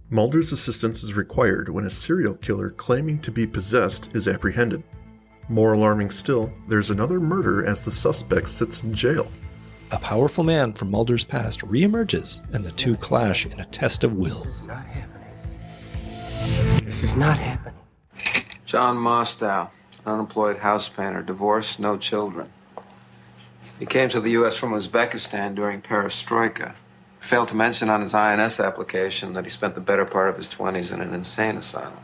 Mulder's assistance is required when a serial killer claiming to be possessed is apprehended. More alarming still, there's another murder as the suspect sits in jail. A powerful man from Mulder's past reemerges, and the two clash in a test of wills. This is not happening. This is not happening. John Mostow, an unemployed house painter, divorced, no children. He came to the U.S. from Uzbekistan during Perestroika. Failed to mention on his INS application that he spent the better part of his 20s in an insane asylum.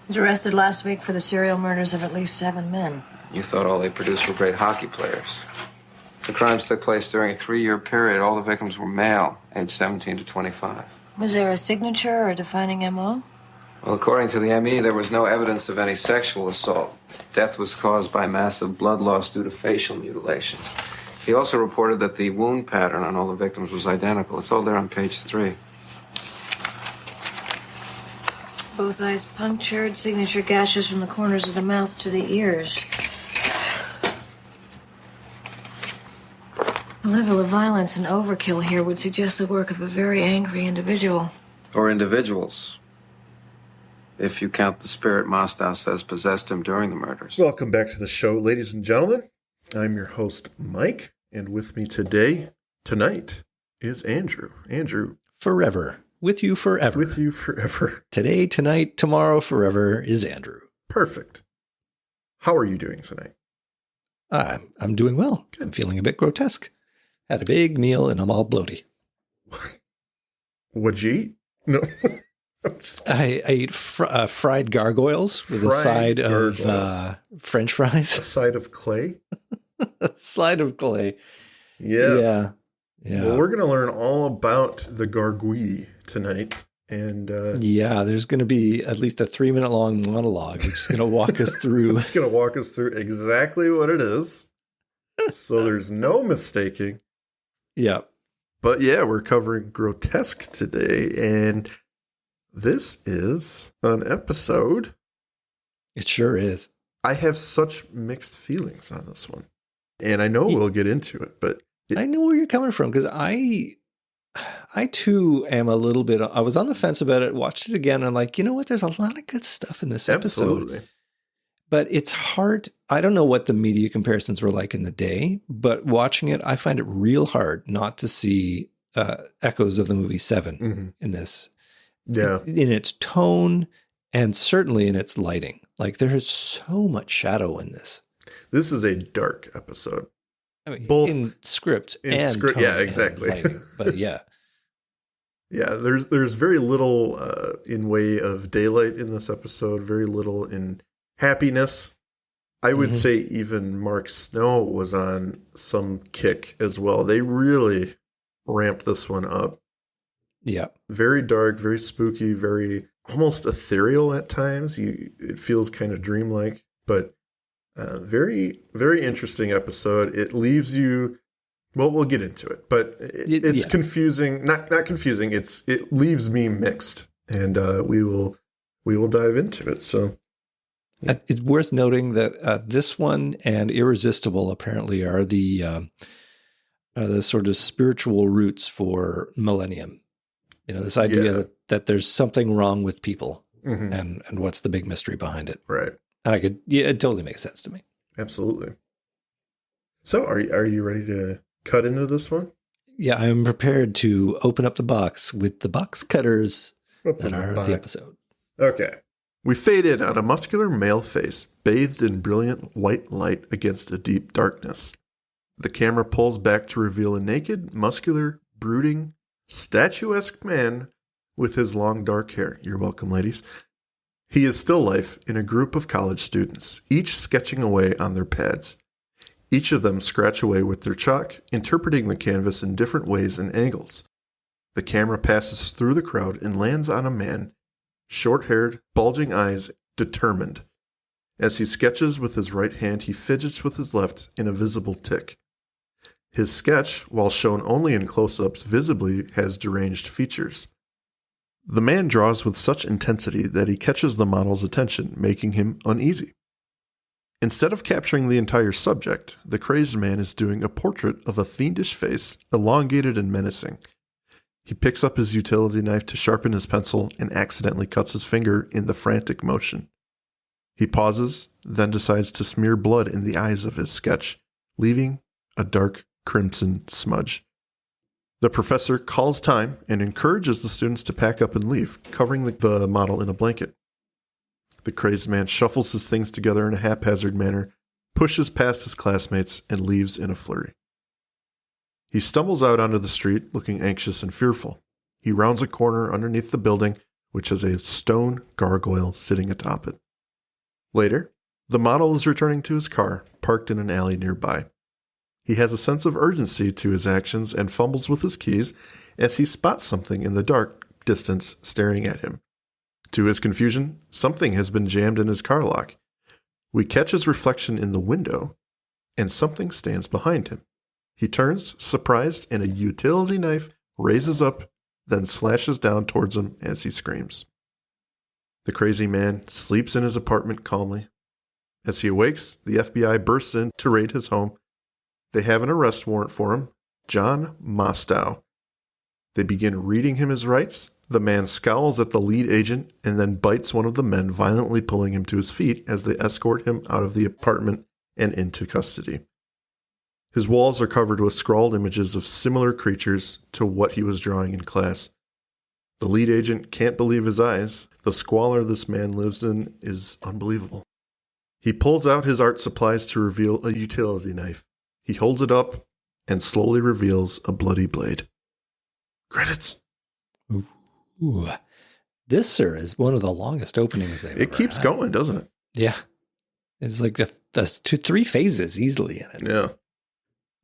He was arrested last week for the serial murders of at least 7 men. You thought all they produced were great hockey players. The crimes took place during a 3-year period. All the victims were male, aged 17 to 25. Was there a signature or a defining MO? Well, according to the ME, there was no evidence of any sexual assault. Death was caused by massive blood loss due to facial mutilation. He also reported that the wound pattern on all the victims was identical. It's all there on page 3. Both eyes punctured, signature gashes from the corners of the mouth to the ears. The level of violence and overkill here would suggest the work of a very angry individual. Or individuals. If you count the spirit Mostow says possessed him during the murders. Welcome back to the show, ladies and gentlemen. I'm your host, Mike, and with me tonight, is Andrew. Andrew. Forever. With you forever. With you forever. Today, tonight, tomorrow, forever is Andrew. Perfect. How are you doing tonight? I'm doing well. Good. I'm feeling a bit grotesque. Had a big meal and I'm all bloaty. What'd you eat? No. I ate fried gargoyles with a side of French fries. A side of clay? A side of clay. Yes. Yeah. Well, we're going to learn all about the gargouille tonight. And there's going to be at least a 3-minute long monologue. Which is going to walk us through. It's going to walk us through exactly what it is. So there's no mistaking. Yeah. But yeah, we're covering Grotesque today. And this is an episode. It sure is. I have such mixed feelings on this one. And I know we'll get into it, but I know where you're coming from because I too am a little bit, I was on the fence about it, watched it again. And I'm like, you know what? There's a lot of good stuff in this episode. Absolutely. But it's hard. I don't know what the media comparisons were like in the day, but watching it, I find it real hard not to see echoes of the movie Seven in this. Yeah. In its tone and certainly in its lighting. Like there is so much shadow in this. This is a dark episode. I mean, both in script and tone yeah, exactly. and lighting, but yeah. Yeah, there's very little in way of daylight in this episode, very little in happiness. I would say even Mark Snow was on some kick as well. They really ramped this one up. Yeah. Very dark, very spooky, very almost ethereal at times. It feels kind of dreamlike, but very, very interesting episode. It leaves you, well, we'll get into it, but it's confusing. Not confusing. It leaves me mixed, and we will dive into it. So it's worth noting that this one and Irresistible apparently are the sort of spiritual roots for Millennium. You know, this idea that there's something wrong with people and what's the big mystery behind it. Right. And it totally makes sense to me. Absolutely. So are you ready to cut into this one? Yeah, I'm prepared to open up the box with the box cutters that are the episode. Okay. We fade in on a muscular male face bathed in brilliant white light against a deep darkness. The camera pulls back to reveal a naked, muscular, brooding, statuesque man with his long dark hair. You're welcome, ladies. He is still life in a group of college students, each sketching away on their pads. Each of them scratch away with their chalk, interpreting the canvas in different ways and angles. The camera passes through the crowd and lands on a man, short-haired, bulging eyes, determined. As he sketches with his right hand, he fidgets with his left in a visible tic. His sketch, while shown only in close-ups, visibly has deranged features. The man draws with such intensity that he catches the model's attention, making him uneasy. Instead of capturing the entire subject, the crazed man is doing a portrait of a fiendish face, elongated and menacing. He picks up his utility knife to sharpen his pencil and accidentally cuts his finger in the frantic motion. He pauses, then decides to smear blood in the eyes of his sketch, leaving a dark crimson smudge. The professor calls time and encourages the students to pack up and leave, covering the model in a blanket. The crazed man shuffles his things together in a haphazard manner, pushes past his classmates, and leaves in a flurry. He stumbles out onto the street, looking anxious and fearful. He rounds a corner underneath the building, which has a stone gargoyle sitting atop it. Later, the model is returning to his car, parked in an alley nearby. He has a sense of urgency to his actions and fumbles with his keys as he spots something in the dark distance staring at him. To his confusion, something has been jammed in his car lock. We catch his reflection in the window, and something stands behind him. He turns, surprised, and a utility knife raises up, then slashes down towards him as he screams. The crazy man sleeps in his apartment calmly. As he awakes, the FBI bursts in to raid his home. They have an arrest warrant for him, John Mostow. They begin reading him his rights. The man scowls at the lead agent and then bites one of the men, violently pulling him to his feet as they escort him out of the apartment and into custody. His walls are covered with scrawled images of similar creatures to what he was drawing in class. The lead agent can't believe his eyes. The squalor this man lives in is unbelievable. He pulls out his art supplies to reveal a utility knife. He holds it up and slowly reveals a bloody blade. Credits. Ooh. This, sir, is one of the longest openings they've ever It keeps had. going, doesn't it? Yeah. It's like the 3 phases easily in it. Yeah.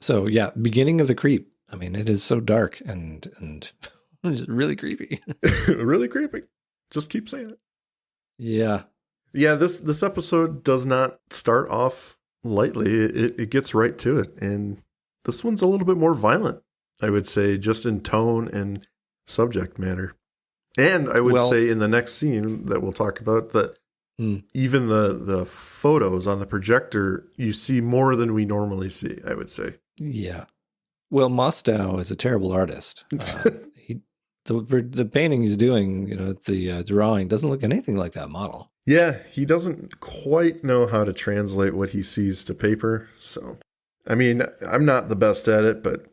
So, yeah, beginning of the creep. I mean, it is so dark and it's really creepy. Really creepy. Just keep saying it. Yeah. Yeah, this episode does not start off lightly. It gets right to it. And this one's a little bit more violent, I would say, just in tone and subject matter. And I would say in the next scene that we'll talk about that even the photos on the projector, you see more than we normally see, I would say. Yeah. Well, Mostow is a terrible artist. The painting he's doing, the drawing doesn't look anything like that model. Yeah, he doesn't quite know how to translate what he sees to paper. So, I mean, I'm not the best at it, but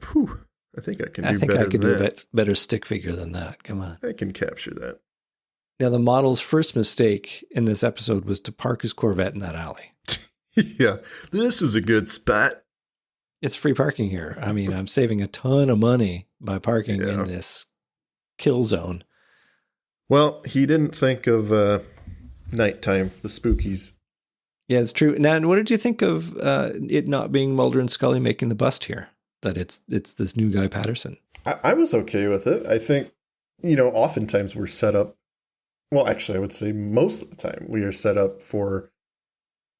I think I can do better than that. I think I could do a better stick figure than that. Come on. I can capture that. Now, the model's first mistake in this episode was to park his Corvette in that alley. Yeah, this is a good spot. It's free parking here. I mean, I'm saving a ton of money by parking in this kill zone. Well, he didn't think of nighttime, the spookies. Yeah, it's true. Now, what did you think of it not being Mulder and Scully making the bust here? That it's this new guy, Patterson. I was okay with it. I think, oftentimes we're set up. Well, actually, I would say most of the time we are set up for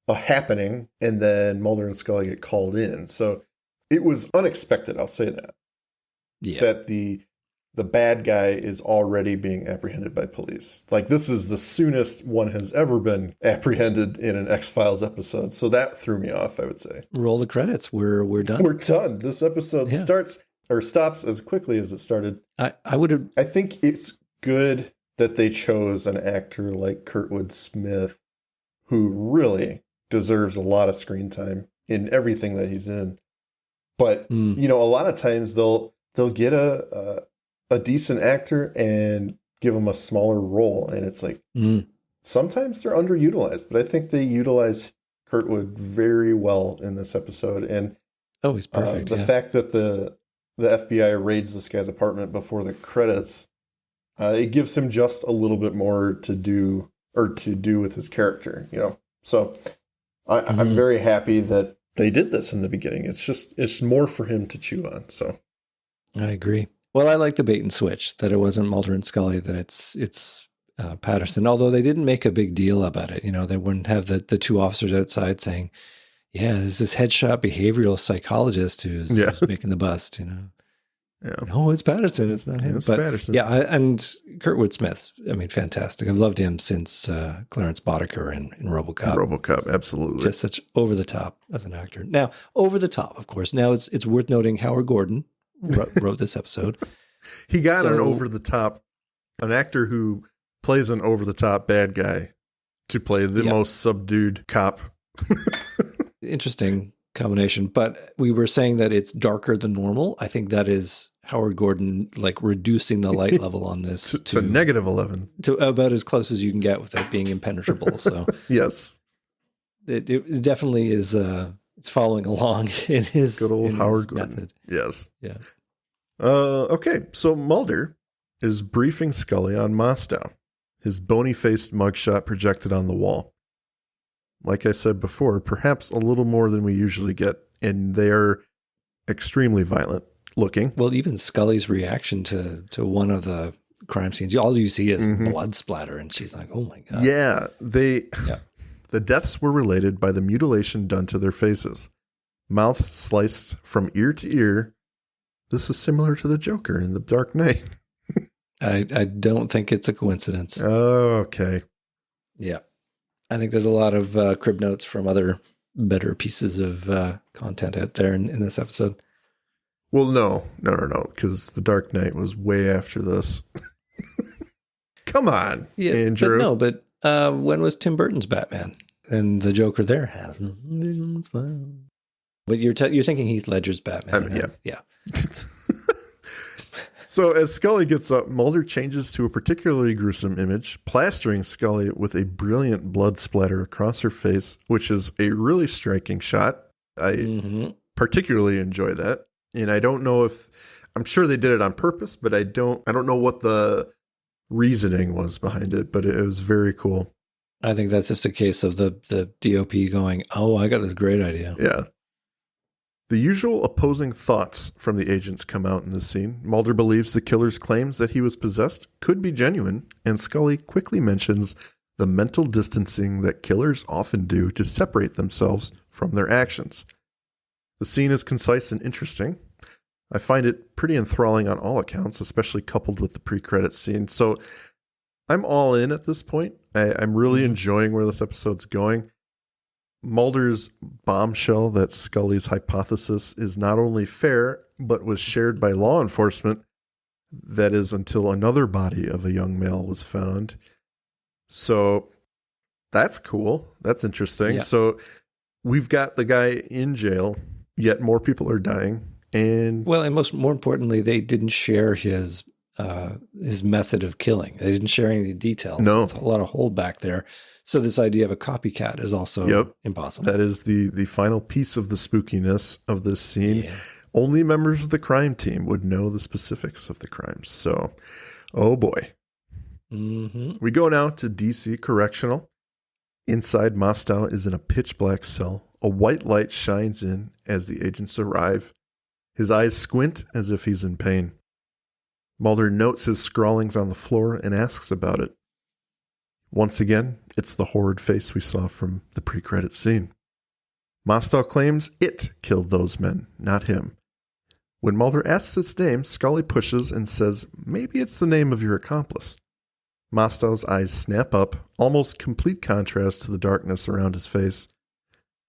a happening and then Mulder and Scully get called in. So it was unexpected, I'll say that. Yeah. That the bad guy is already being apprehended by police. Like, this is the soonest one has ever been apprehended in an X-Files episode. So that threw me off, I would say. Roll the credits. We're done. We're done. This episode starts or stops as quickly as it started. I think it's good that they chose an actor like Kurtwood Smith, who really deserves a lot of screen time in everything that he's in. But, a lot of times they'll get a decent actor and give him a smaller role. And it's like, sometimes they're underutilized, but I think they utilize Kurtwood very well in this episode. And he's perfect. The fact that the FBI raids this guy's apartment before the credits, it gives him just a little bit more to do with his character, So I'm very happy that they did this in the beginning. It's more for him to chew on. So I agree. Well, I like the bait and switch that it wasn't Mulder and Scully, that it's Patterson. Although they didn't make a big deal about it, they wouldn't have the 2 officers outside saying, "Yeah, there's this headshot behavioral psychologist who's making the bust." Yeah. No, it's Patterson. It's not him. It's Patterson. Yeah, and Kurtwood Smith. I mean, fantastic. I've loved him since Clarence Boddicker in RoboCop. RoboCop, absolutely. Just such over the top as an actor. Now, over the top, of course. Now it's worth noting Howard Gordon wrote this episode. He got an actor who plays an over-the-top bad guy to play the most subdued cop. Interesting combination. But we were saying that it's darker than normal. I think that is Howard Gordon like reducing the light level on this to negative 11. To about as close as you can get without being impenetrable. So yes. It definitely is it's following along in his good old Howard Gordon method. Yes. Yeah. Okay, so Mulder is briefing Scully on Mostow, his bony-faced mugshot projected on the wall. Like I said before, perhaps a little more than we usually get, and they're extremely violent looking. Well, even Scully's reaction to one of the crime scenes, all you see is blood splatter, and she's like, oh my God. Yeah, the deaths were related by the mutilation done to their faces. Mouth sliced from ear to ear. This is similar to the Joker in The Dark Knight. I don't think it's a coincidence. Oh, okay. Yeah. I think there's a lot of crib notes from other better pieces of content out there in this episode. Well, no, because The Dark Knight was way after this. Come on, Andrew. But when was Tim Burton's Batman? And the Joker there has no little smile. But you're thinking Heath Ledger's Batman. Yeah. So as Scully gets up, Mulder changes to a particularly gruesome image, plastering Scully with a brilliant blood splatter across her face, which is a really striking shot. I particularly enjoy that. And I don't know I'm sure they did it on purpose, but I don't know what the reasoning was behind it, but it was very cool. I think that's just a case of the DOP going, oh, I got this great idea. Yeah. The usual opposing thoughts from the agents come out in this scene. Mulder believes the killer's claims that he was possessed could be genuine, and Scully quickly mentions the mental distancing that killers often do to separate themselves from their actions. The scene is concise and interesting. I find it pretty enthralling on all accounts, especially coupled with the pre-credits scene. So I'm all in at this point. I'm really enjoying where this episode's going. Mulder's bombshell that Scully's hypothesis is not only fair, but was shared by law enforcement. That is until another body of a young male was found. So that's cool. That's interesting. Yeah. So we've got the guy in jail, yet more people are dying. And more importantly, they didn't share his method of killing. They didn't share any details. No. There's a lot of holdback there. So this idea of a copycat is also impossible. That is the final piece of the spookiness of this scene. Yeah. Only members of the crime team would know the specifics of the crimes. So, oh boy. We go now to DC Correctional. Inside, Mostow is in a pitch black cell. A white light shines in as the agents arrive. His eyes squint as if he's in pain. Mulder notes his scrawlings on the floor and asks about it. Once again, it's the horrid face we saw from the pre-credit scene. Mostow claims it killed those men, not him. When Mulder asks its name, Scully pushes and says, maybe it's the name of your accomplice. Mostow's eyes snap up, almost complete contrast to the darkness around his face.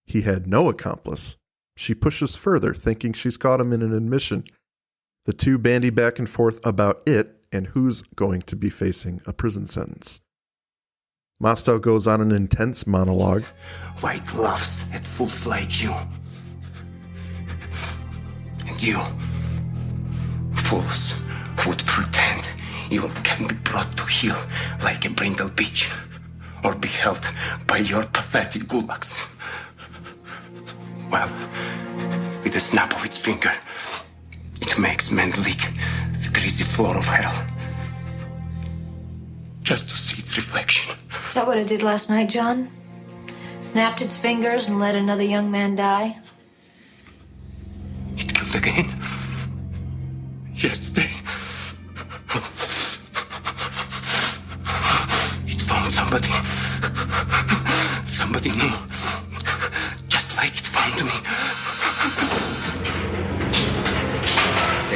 He had no accomplice. She pushes further, thinking she's caught him in an admission. The two bandy back and forth about it and who's going to be facing a prison sentence. Mostow goes on an intense monologue. White laughs at fools like you. And you, fools who would pretend evil can be brought to heel like a brindle bitch, or be held by your pathetic gulags. Well, with a snap of its finger, it makes men lick the greasy floor of hell. Just to see its reflection. Is that what it did last night, John? Snapped its fingers and let another young man die? It killed again. Yesterday. It found somebody. Somebody new. Just like it found me.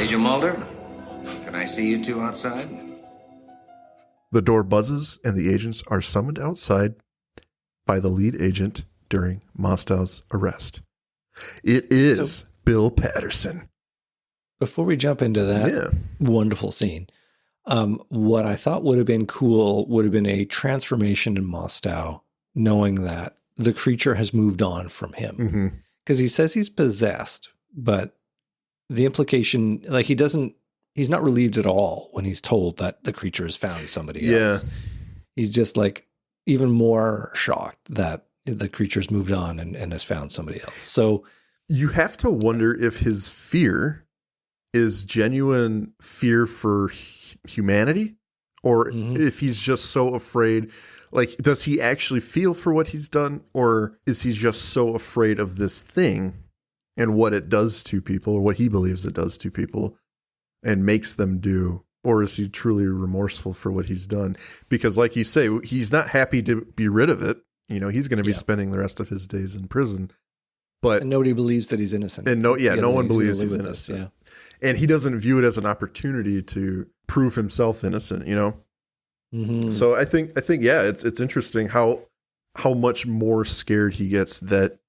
Agent Mulder, can I see you two outside? The door buzzes, and the agents are summoned outside by the lead agent during Mostow's arrest. It is Bill Patterson. Before we jump into that wonderful scene, what I thought would have been cool would have been a transformation in Mostow, knowing that the creature has moved on from him. Because he says he's possessed, but the implication, like he's not relieved at all when he's told that the creature has found somebody else. He's just like even more shocked that the creature's moved on and has found somebody else. So you have to wonder if his fear is genuine fear for humanity, or if he's just so afraid. Like, does he actually feel for what he's done, or is he just so afraid of this thing and what it does to people, or what he believes it does to people and makes them do? Or is he truly remorseful for what he's done? Because like you say, he's not happy to be rid of it. You know, he's going to be spending the rest of his days in prison. And nobody believes that he's innocent. And no one believes he's innocent. And he doesn't view it as an opportunity to prove himself innocent, you know? So I think, it's interesting how much more scared he gets that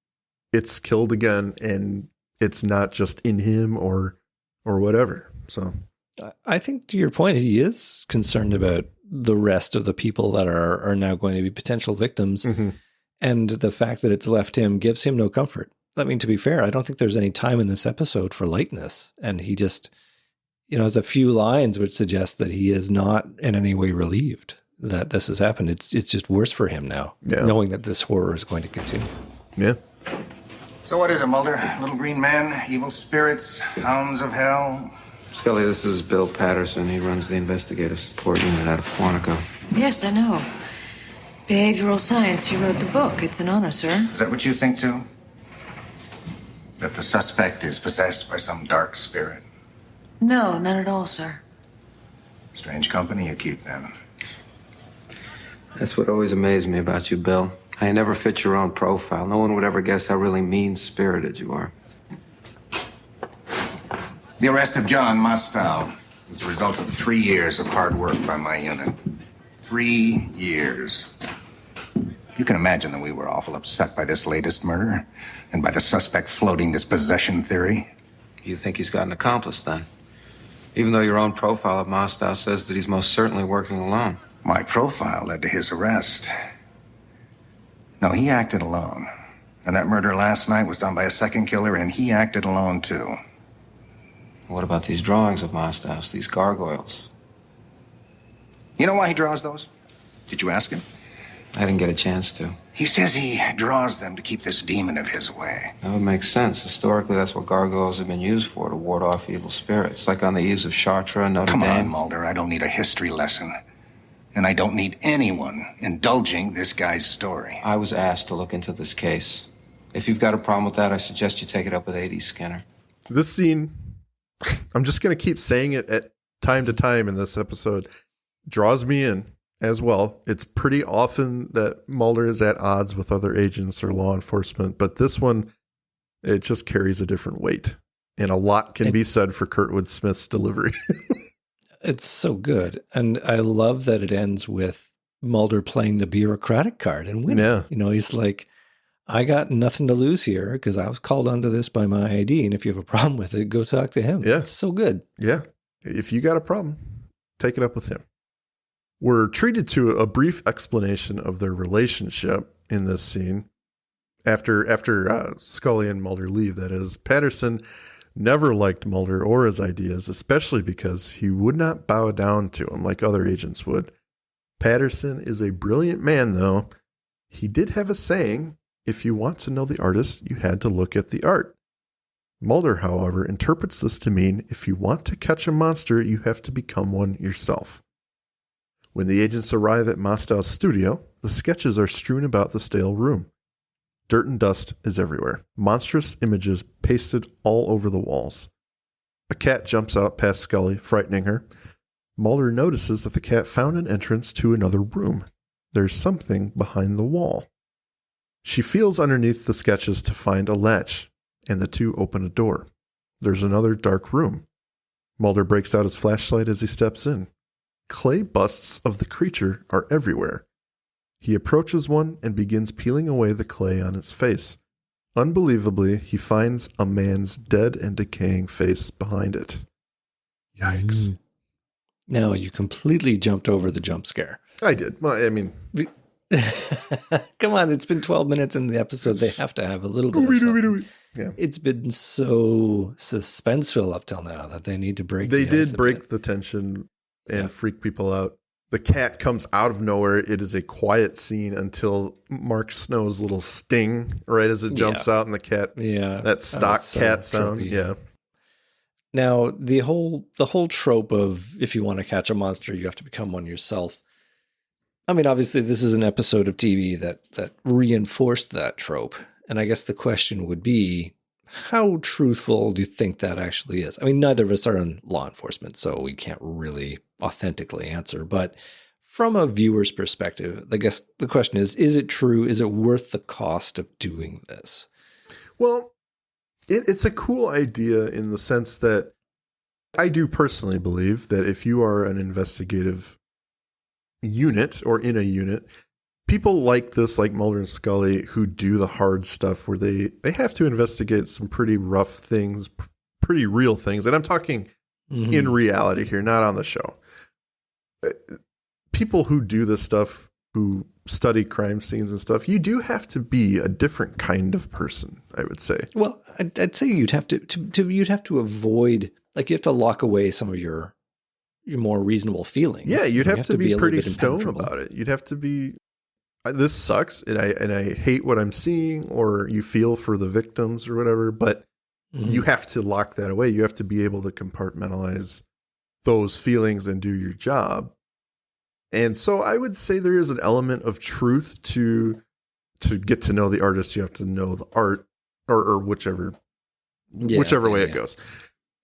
it's killed again and it's not just in him or whatever. So I think, to your point, he is concerned about the rest of the people that are now going to be potential victims. And the fact that it's left him gives him no comfort. I mean, to be fair, I don't think there's any time in this episode for lightness. And he just, has a few lines which suggest that he is not in any way relieved that this has happened. It's just worse for him now, knowing that this horror is going to continue. Yeah. So what is it, Mulder? Little green man, evil spirits, hounds of hell? Scully, this is Bill Patterson. He runs the investigative support unit out of Quantico. Yes, I know. Behavioral science. You wrote the book. It's an honor, sir. Is that what you think, too? That the suspect is possessed by some dark spirit? No, not at all, sir. Strange company you keep, then. That's what always amazed me about you, Bill. How you never fit your own profile. No one would ever guess how really mean-spirited you are. The arrest of John Mostow was the result of 3 years of hard work by my unit. 3 years. You can imagine that we were awful upset by this latest murder and by the suspect floating this possession theory. You think he's got an accomplice, then? Even though your own profile of Mostow says that he's most certainly working alone. My profile led to his arrest. No, he acted alone. And that murder last night was done by a second killer, and he acted alone, too. What about these drawings of Mostow's, these gargoyles? You know why he draws those? Did you ask him? I didn't get a chance to. He says he draws them to keep this demon of his away. That would make sense. Historically, that's what gargoyles have been used for, to ward off evil spirits. Like on the eaves of Chartres and Notre Dame. Come on, Mulder. I don't need a history lesson. And I don't need anyone indulging this guy's story. I was asked to look into this case. If you've got a problem with that, I suggest you take it up with A.D. Skinner. This scene, I'm just going to keep saying it at time to time in this episode, draws me in as well. It's pretty often that Mulder is at odds with other agents or law enforcement, but this one, it just carries a different weight. And a lot can be said for Kurtwood Smith's delivery. It's so good. And I love that it ends with Mulder playing the bureaucratic card and winning. Yeah. He's like, I got nothing to lose here because I was called onto this by my ID. And if you have a problem with it, go talk to him. Yeah. It's so good. Yeah. If you got a problem, take it up with him. We're treated to a brief explanation of their relationship in this scene. After Scully and Mulder leave, that is, Patterson never liked Mulder or his ideas, especially because he would not bow down to him like other agents would. Patterson is a brilliant man, though. He did have a saying, if you want to know the artist, you had to look at the art. Mulder, however, interprets this to mean if you want to catch a monster, you have to become one yourself. When the agents arrive at Mostow's studio, the sketches are strewn about the stale room. Dirt and dust is everywhere. Monstrous images pasted all over the walls. A cat jumps out past Scully, frightening her. Mulder notices that the cat found an entrance to another room. There's something behind the wall. She feels underneath the sketches to find a latch, and the two open a door. There's another dark room. Mulder breaks out his flashlight as he steps in. Clay busts of the creature are everywhere. He approaches one and begins peeling away the clay on its face. Unbelievably, he finds a man's dead and decaying face behind it. Yikes. No, you completely jumped over the jump scare. I did. Well, I mean... Come on, it's been 12 minutes in the episode. They have to have a little bit of something. Yeah. It's been so suspenseful up till now that they need to break They the did ice a break bit. the tension and freak people out. The cat comes out of nowhere. It is a quiet scene until Mark Snow's little sting, right as it jumps out, and the cat, that stock cat sound. Tropey. Yeah. Now, the whole trope of if you want to catch a monster, you have to become one yourself. I mean, obviously, this is an episode of TV that reinforced that trope. And I guess the question would be, how truthful do you think that actually is? I mean, neither of us are in law enforcement, so we can't really authentically answer. But from a viewer's perspective, I guess the question is it true? Is it worth the cost of doing this? Well, it's a cool idea in the sense that I do personally believe that if you are an investigative unit or in a unit, people like this, like Mulder and Scully, who do the hard stuff where they have to investigate some pretty rough things, pretty real things. And I'm talking in reality here, not on the show. People who do this stuff, who study crime scenes and stuff, you do have to be a different kind of person, I would say. Well, I'd say you'd have to avoid, like, you have to lock away some of your more reasonable feelings. Yeah, you'd have to be pretty stone impenetrable about it. You'd have to be, this sucks, and I hate what I'm seeing, or you feel for the victims or whatever, but you have to lock that away. You have to be able to compartmentalize those feelings and do your job. And so I would say there is an element of truth to get to know the artist. You have to know the art, or whichever way it goes.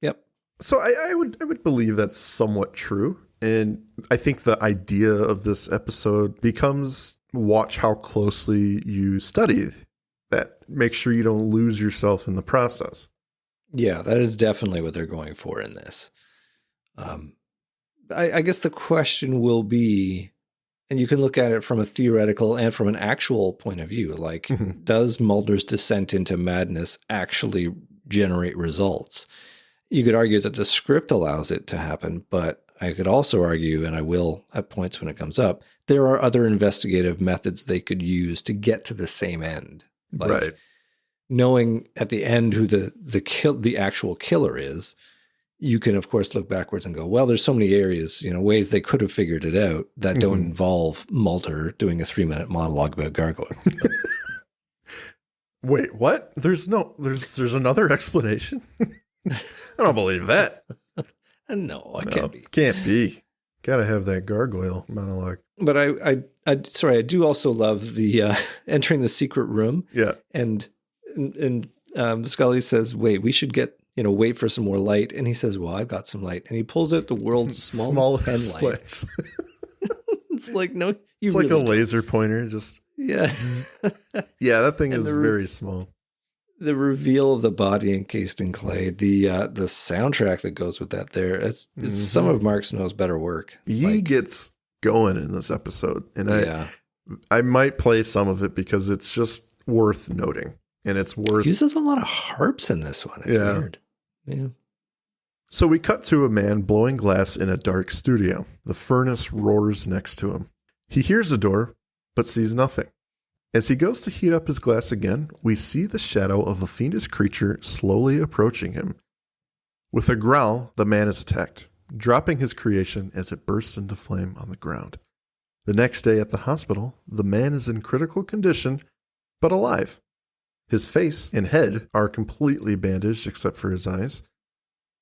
Yep. So I would believe that's somewhat true. And I think the idea of this episode becomes watch how closely you study that. Make sure you don't lose yourself in the process. Yeah, that is definitely what they're going for in this. I guess the question will be, and you can look at it from a theoretical and from an actual point of view, like, does Mulder's descent into madness actually generate results? You could argue that the script allows it to happen, but I could also argue, and I will at points when it comes up, there are other investigative methods they could use to get to the same end. Like, right. Knowing at the end who the actual killer is, you can, of course, look backwards and go, well, there's so many areas, ways they could have figured it out that don't involve Mulder doing a 3-minute monologue about gargoyle. Wait, what? There's another explanation? I don't believe that. No, can't be. Can't be. Gotta have that gargoyle monologue. But I do also love the entering the secret room. Yeah. And Scully says, wait, we should wait for some more light. And he says, well, I've got some light. And he pulls out the world's smallest pen light. It's like, no, it's really like a laser pointer. Just, yeah. Yeah, that thing is very small. The reveal of the body encased in clay, the soundtrack that goes with that there, it's some of Mark Snow's better work. He gets going in this episode. And I might play some of it because it's just worth noting. And it's worth... He uses a lot of harps in this one. It's weird. Yeah. So we cut to a man blowing glass in a dark studio. The furnace roars next to him. He hears a door, but sees nothing. As he goes to heat up his glass again, we see the shadow of a fiendish creature slowly approaching him. With a growl, the man is attacked, dropping his creation as it bursts into flame on the ground. The next day at the hospital, the man is in critical condition, but alive. His face and head are completely bandaged except for his eyes.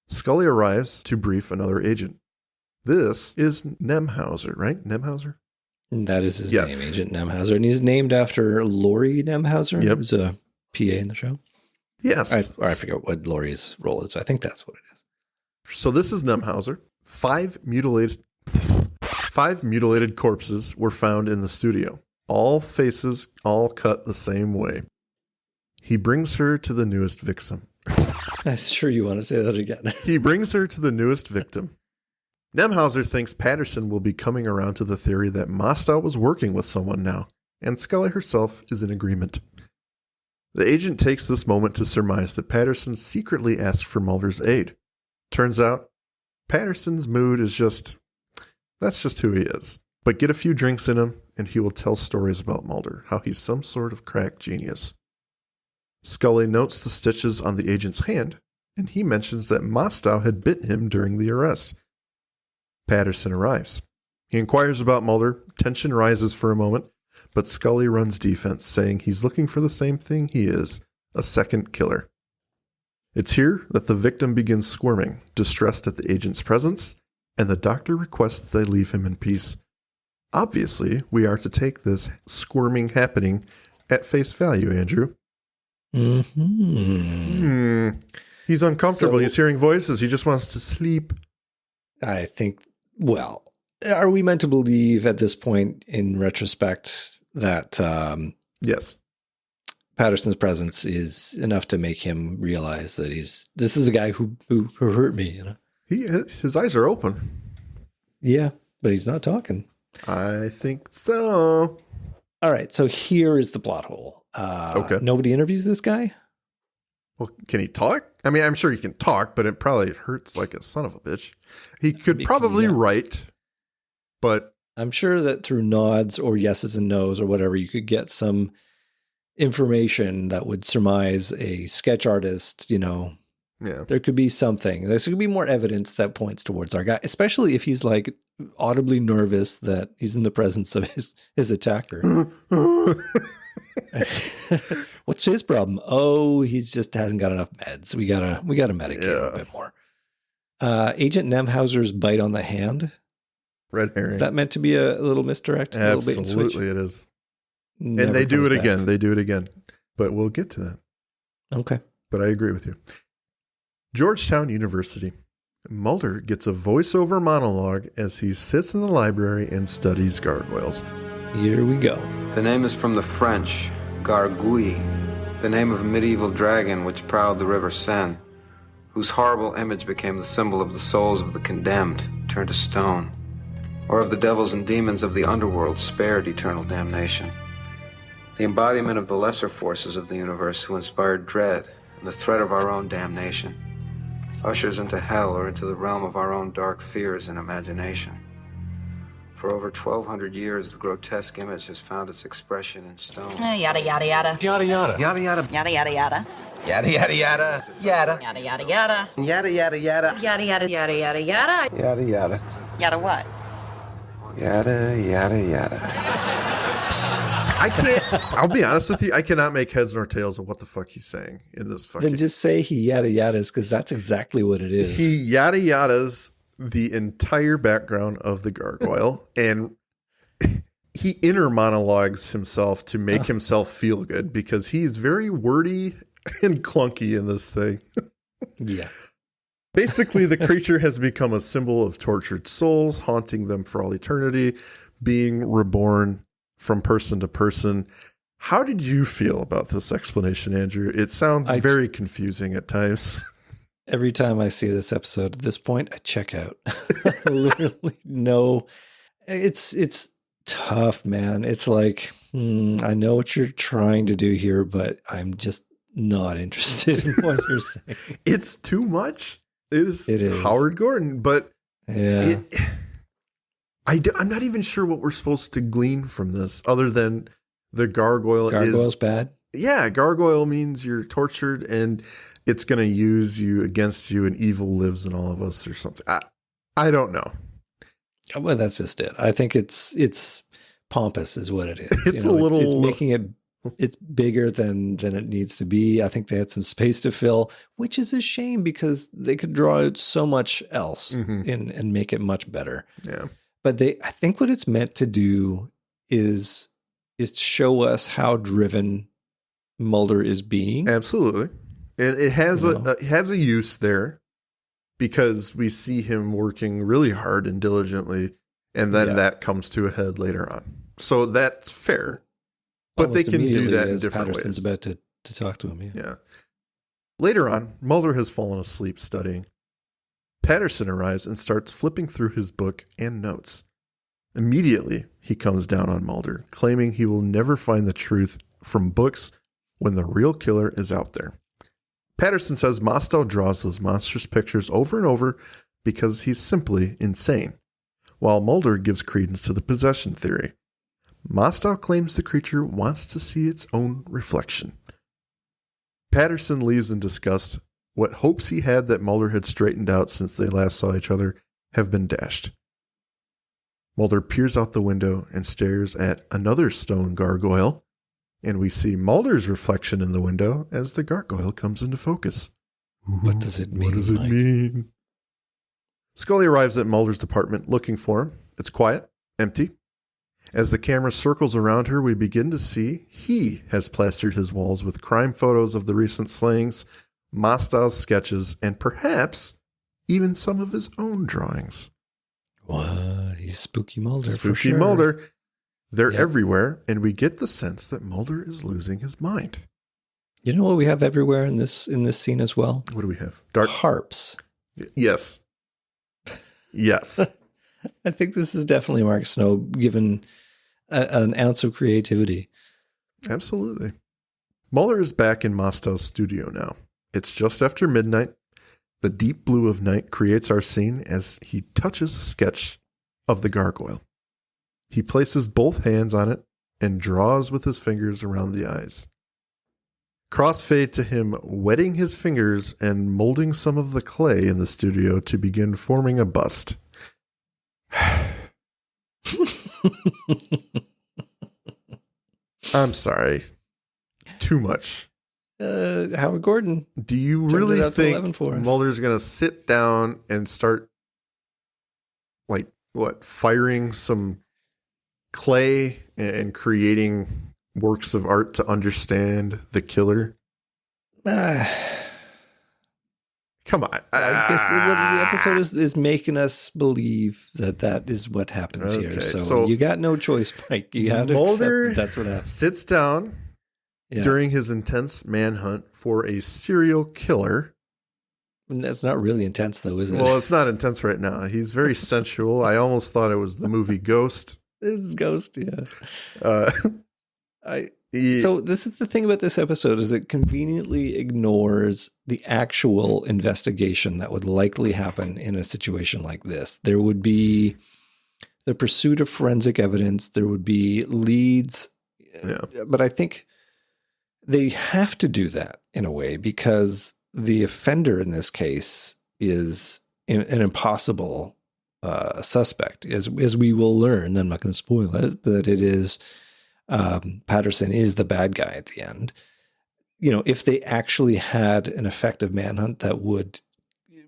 Scully arrives to brief another agent. This is Nemhauser, right? Nemhauser? That is his name, Agent Nemhauser. And he's named after Laurie Nemhauser, who's a PA in the show. Yes. I forget what Laurie's role is. I think that's what it is. So this is Nemhauser. 5 mutilated corpses were found in the studio. All faces, all cut the same way. He brings her to the newest victim. I'm sure you want to say that again. He brings her to the newest victim. Nemhauser thinks Patterson will be coming around to the theory that Mostow was working with someone now, and Scully herself is in agreement. The agent takes this moment to surmise that Patterson secretly asked for Mulder's aid. Turns out, Patterson's mood is that's just who he is. But get a few drinks in him, and he will tell stories about Mulder, how he's some sort of crack genius. Scully notes the stitches on the agent's hand, and he mentions that Mostow had bit him during the arrest. Patterson arrives. He inquires about Mulder. Tension rises for a moment, but Scully runs defense, saying he's looking for the same thing he is, a second killer. It's here that the victim begins squirming, distressed at the agent's presence, and the doctor requests that they leave him in peace. Obviously, we are to take this squirming happening at face value, Andrew. Mm-hmm. He's uncomfortable. He's hearing voices. He just wants to sleep. I think, well, are we meant to believe at this point in retrospect that yes, Patterson's presence is enough to make him realize that this is the guy who hurt me, you know? His eyes are open. Yeah, but he's not talking. I think so. All right, so here is the plot hole. Okay. Nobody interviews this guy? Well, can he talk? I mean, I'm sure he can talk, but it probably hurts like a son of a bitch. He could probably write, but I'm sure that through nods or yeses and nos or whatever, you could get some information that would surmise a sketch artist, you know. Yeah. There could be something. There could be more evidence that points towards our guy, especially if he's like audibly nervous that he's in the presence of his attacker. What's his problem? Oh, he's just hasn't got enough meds. We gotta medicate him a bit more. Agent Nemhauser's bite on the hand. Red herring. Is that meant to be a little misdirect? Absolutely, it is. Never and they do it comes again. back. They do it again. But we'll get to that. Okay. But I agree with you. Georgetown University. Mulder gets a voiceover monologue as he sits in the library and studies gargoyles. Here we go. The name is from the French, gargouille, the name of a medieval dragon which prowled the river Seine, whose horrible image became the symbol of the souls of the condemned turned to stone, or of the devils and demons of the underworld spared eternal damnation. The embodiment of the lesser forces of the universe who inspired dread and the threat of our own damnation, ushers into hell or into the realm of our own dark fears and imagination. For over 1,200 years, the grotesque image has found its expression in stone. Yada yada yada. Yada yada. Yada yada. Yada yada yada. Yada yada yada. Yada. Yada yada yada. Yada yada yada. Yada yada yada yada yada. Yada yada. Yada what? Yada yada yada. I can't, I'll be honest with you, I cannot make heads nor tails of what the fuck he's saying in this fucking. Then just say he yada yadas because that's exactly what it is. He yada yadas the entire background of the gargoyle and he inner monologues himself to make himself feel good because he's very wordy and clunky in this thing. Yeah. Basically, the creature has become a symbol of tortured souls, haunting them for all eternity, being reborn from person to person. How did you feel about this explanation, Andrew? It sounds very confusing at times. Every time I see this episode at this point, I check out. Literally, no. It's tough, man. It's like, I know what you're trying to do here, but I'm just not interested in what you're saying. It's too much. It is is. Howard Gordon, but yeah. I'm not even sure what we're supposed to glean from this other than the gargoyle's bad. Yeah, gargoyle means you're tortured and it's going to use you against you and evil lives in all of us or something. I don't know. Well, that's just it. I think it's pompous is what it is. It's a little... It's making it... It's bigger than it needs to be. I think they had some space to fill, which is a shame because they could draw out so much else and make it much better. Yeah. But I think what it's meant to do is show us how driven Mulder is being. Absolutely. And it has a use there because we see him working really hard and diligently, and then that comes to a head later on. So that's fair. But Almost they can do that in as different Patterson's ways. about to talk to him. Yeah. Later on, Mulder has fallen asleep studying. Patterson arrives and starts flipping through his book and notes. Immediately, he comes down on Mulder, claiming he will never find the truth from books when the real killer is out there. Patterson says Mostow draws those monstrous pictures over and over because he's simply insane, while Mulder gives credence to the possession theory. Mostow claims the creature wants to see its own reflection. Patterson leaves in disgust. What hopes he had that Mulder had straightened out since they last saw each other have been dashed. Mulder peers out the window and stares at another stone gargoyle, and we see Mulder's reflection in the window as the gargoyle comes into focus. What does it mean? What does it Mike? mean? Scully arrives at Mulder's apartment looking for him. It's quiet, empty. As the camera circles around her, we begin to see he has plastered his walls with crime photos of the recent slayings, Mostow's sketches, and perhaps even some of his own drawings. What? He's Spooky Mulder. Spooky for sure. Mulder. They're Yep. everywhere, and we get the sense that Mulder is losing his mind. You know what we have everywhere in this scene as well? What do we have? Dark. Harps. Yes. Yes. I think this is definitely Mark Snow given an ounce of creativity. Absolutely. Mulder is back in Mostow's studio now. It's just after midnight. The deep blue of night creates our scene as he touches a sketch of the gargoyle. He places both hands on it and draws with his fingers around the eyes. Crossfade to him wetting his fingers and molding some of the clay in the studio to begin forming a bust. I'm sorry. Too much. Howard Gordon. Do you Turned really it out to 11 think for us. Mulder's going to sit down and start, firing some clay and creating works of art to understand the killer? Come on. I guess the episode is making us believe that is what happens here. Okay, So, so you got no choice, Mike. You had to Mulder accept that's what happens. sits down Yeah. during his intense manhunt for a serial killer. And that's not really intense, though, is it? Well, it's not intense right now. He's very sensual. I almost thought it was the movie Ghost. It was Ghost, yeah. He- So this is the thing about this episode is it conveniently ignores the actual investigation that would likely happen in a situation like this. There would be the pursuit of forensic evidence. There would be leads. Yeah. But I think they have to do that in a way because the offender in this case is an impossible suspect. As we will learn, I'm not going to spoil it, but it is Patterson is the bad guy at the end. You know, if they actually had an effective manhunt that would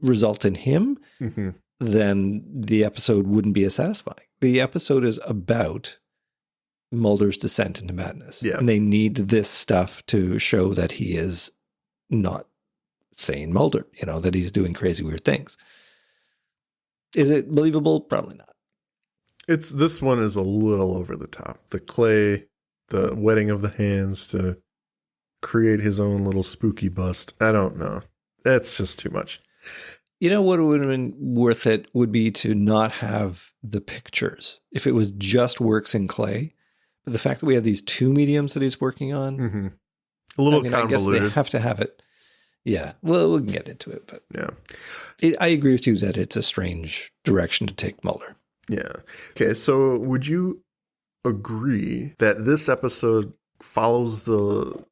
result in him, Mhm. then the episode wouldn't be as satisfying. The episode is about Mulder's descent into madness. Yeah. And they need this stuff to show that he is not sane Mulder, that he's doing crazy, weird things. Is it believable? Probably not. This one is a little over the top. The clay, the wetting of the hands to create his own little spooky bust. I don't know. That's just too much. You know what would have been worth it would be to not have the pictures. If it was just works in clay, but the fact that we have these two mediums that he's working on, Mm-hmm. A little I guess convoluted. they have to have it. Yeah. Well, we can get into it, but Yeah. I agree with you that it's a strange direction to take Mulder. Yeah. Okay. So would you agree that this episode follows the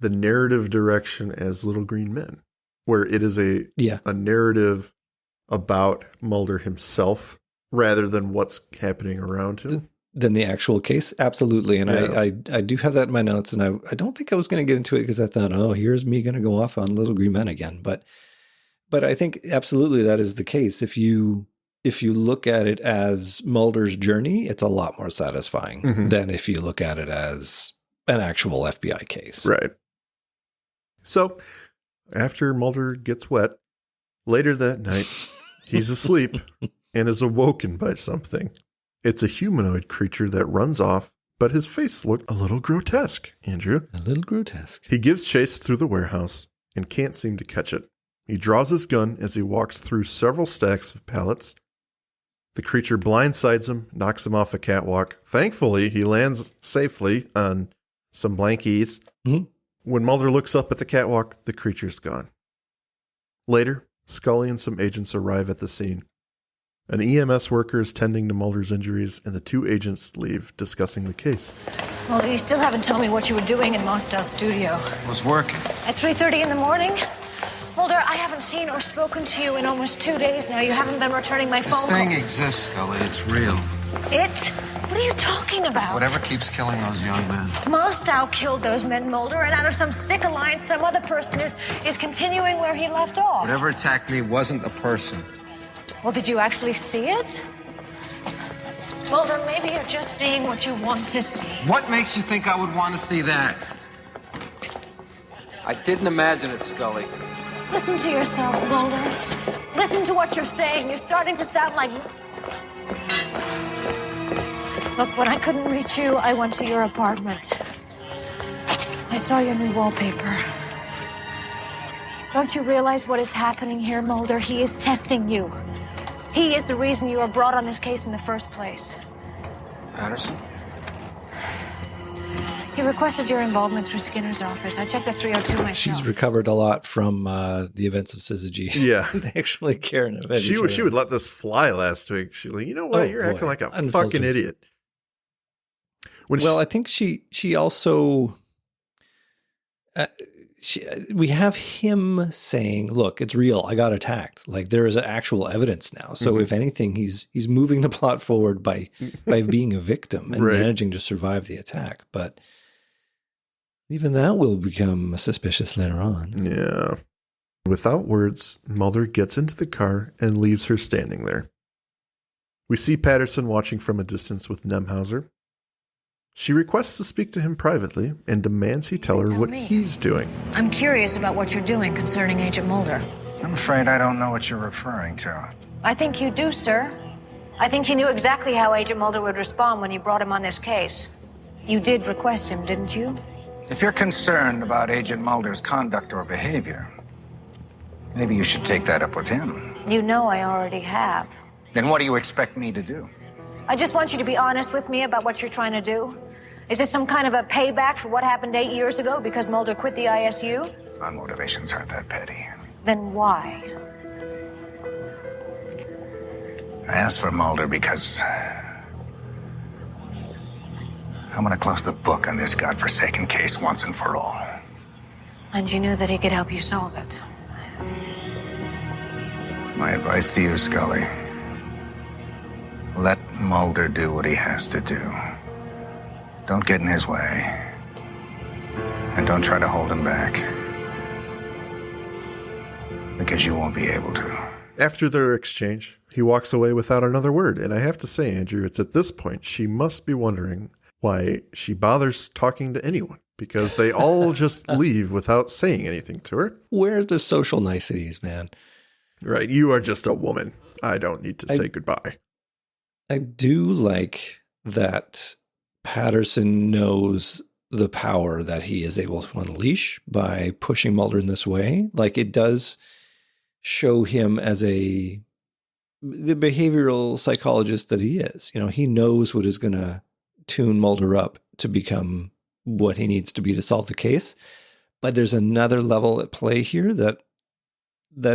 narrative direction as Little Green Men, where it is a narrative about Mulder himself rather than what's happening around him? Than the actual case? Absolutely. And Yeah. I do have that in my notes, and I don't think I was going to get into it because I thought, oh, here's me going to go off on Little Green Men again. But I think absolutely that is the case. If you look at it as Mulder's journey, it's a lot more satisfying Mhm. than if you look at it as an actual FBI case. Right. So after Mulder gets wet, later that night, he's asleep and is awoken by something. It's a humanoid creature that runs off, but his face looked a little grotesque, Andrew. A little grotesque. He gives chase through the warehouse and can't seem to catch it. He draws his gun as he walks through several stacks of pallets. The creature blindsides him, knocks him off a catwalk. Thankfully, he lands safely on some blankies. Mhm. When Mulder looks up at the catwalk, the creature's gone. Later, Scully and some agents arrive at the scene. An EMS worker is tending to Mulder's injuries, and the two agents leave, discussing the case. Mulder, you still haven't told me what you were doing in Mostel's studio. I was working. At 3:30 in the morning? Mulder, I haven't seen or spoken to you in almost 2 days now. You haven't been returning my phone This thing call. exists, Scully. It's real. It? What are you talking about? Whatever keeps killing those young men. Mostel killed those men, Mulder, and out of some sick alliance, some other person is continuing where he left off. Whatever attacked me wasn't a person. Well, did you actually see it? Mulder, maybe you're just seeing what you want to see. What makes you think I would want to see that? I didn't imagine it, Scully. Listen to yourself, Mulder. Listen to what you're saying. You're starting to sound like... Look, when I couldn't reach you, I went to your apartment. I saw your new wallpaper. Don't you realize what is happening here, Mulder? He is testing you. He is the reason you were brought on this case in the first place. Patterson? He requested your involvement through Skinner's office. I checked the 302 myself. She's recovered a lot from the events of Syzygy. Yeah. They actually care about She would let this fly last week. She's like, you know what? You're acting like a fucking idiot. I think she also... we have him saying, look, it's real. I got attacked. Like, there is actual evidence now. So if anything, he's moving the plot forward by being a victim and managing to survive the attack. But even that will become suspicious later on. Yeah. Without words, Mulder gets into the car and leaves her standing there. We see Patterson watching from a distance with Nemhauser. She requests to speak to him privately and demands he tell her what he's doing. I'm curious about what you're doing concerning Agent Mulder. I'm afraid I don't know what you're referring to. I think you do, sir. I think you knew exactly how Agent Mulder would respond when you brought him on this case. You did request him, didn't you? If you're concerned about Agent Mulder's conduct or behavior, maybe you should take that up with him. You know I already have. Then what do you expect me to do? I just want you to be honest with me about what you're trying to do. Is this some kind of a payback for what happened 8 years ago because Mulder quit the ISU? My motivations aren't that petty. Then why? I asked for Mulder because I'm going to close the book on this godforsaken case once and for all. And you knew that he could help you solve it. My advice to you, Scully, let Mulder do what he has to do. Don't get in his way. And don't try to hold him back. Because you won't be able to. After their exchange, he walks away without another word. And I have to say, Andrew, it's at this point she must be wondering why she bothers talking to anyone. Because they all just leave without saying anything to her. Where's the social niceties, man? Right. You are just a woman. I don't need to say goodbye. I do like that Patterson knows the power that he is able to unleash by pushing Mulder in this way. Like, it does show him as the behavioral psychologist that he is. You know, he knows what is going to tune Mulder up to become what he needs to be to solve the case. But there's another level at play here that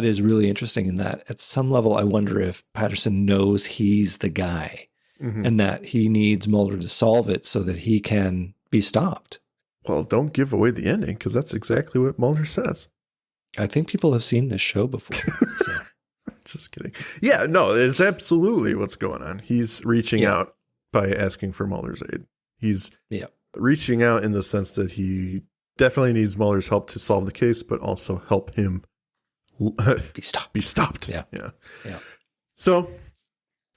is really interesting, in that at some level, I wonder if Patterson knows he's the guy and that he needs Mulder to solve it so that he can be stopped. Well, don't give away the ending, because that's exactly what Mulder says. I think people have seen this show before. So. Just kidding. Yeah, no, it's absolutely what's going on. He's reaching out by asking for Mulder's aid. He's reaching out in the sense that he definitely needs Mulder's help to solve the case, but also help him be stopped. Yeah. So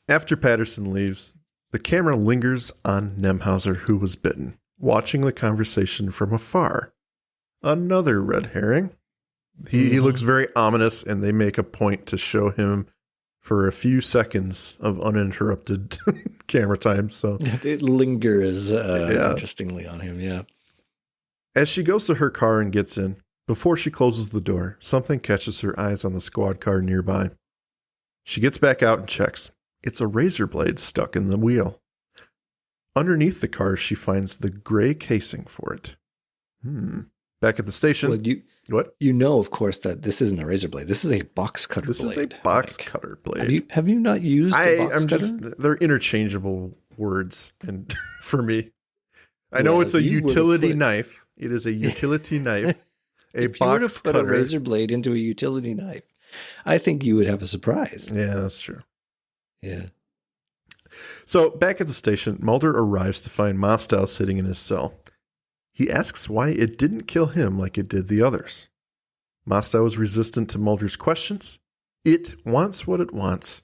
after Patterson leaves, the camera lingers on Nemhauser, who was bitten, watching the conversation from afar. Another red herring. He looks very ominous, and they make a point to show him for a few seconds of uninterrupted camera time. So it lingers interestingly on him. Yeah. As she goes to her car and gets in, before she closes the door, something catches her eyes on the squad car nearby. She gets back out and checks. It's a razor blade stuck in the wheel. Underneath the car, she finds the gray casing for it. Back at the station. Well, What? You know, of course, that this isn't a razor blade. This is a box cutter blade. This is a box cutter blade. Have you not used a box cutter? They're interchangeable words, and for me, I know Well, it's a you would've utility put- knife. It is a utility knife. A If you were box to put cutter. a razor blade into a utility knife, I think you would have a surprise. Yeah, that's true. Yeah. So back at the station, Mulder arrives to find Mostow sitting in his cell. He asks why it didn't kill him like it did the others. Mostow is resistant to Mulder's questions. It wants what it wants.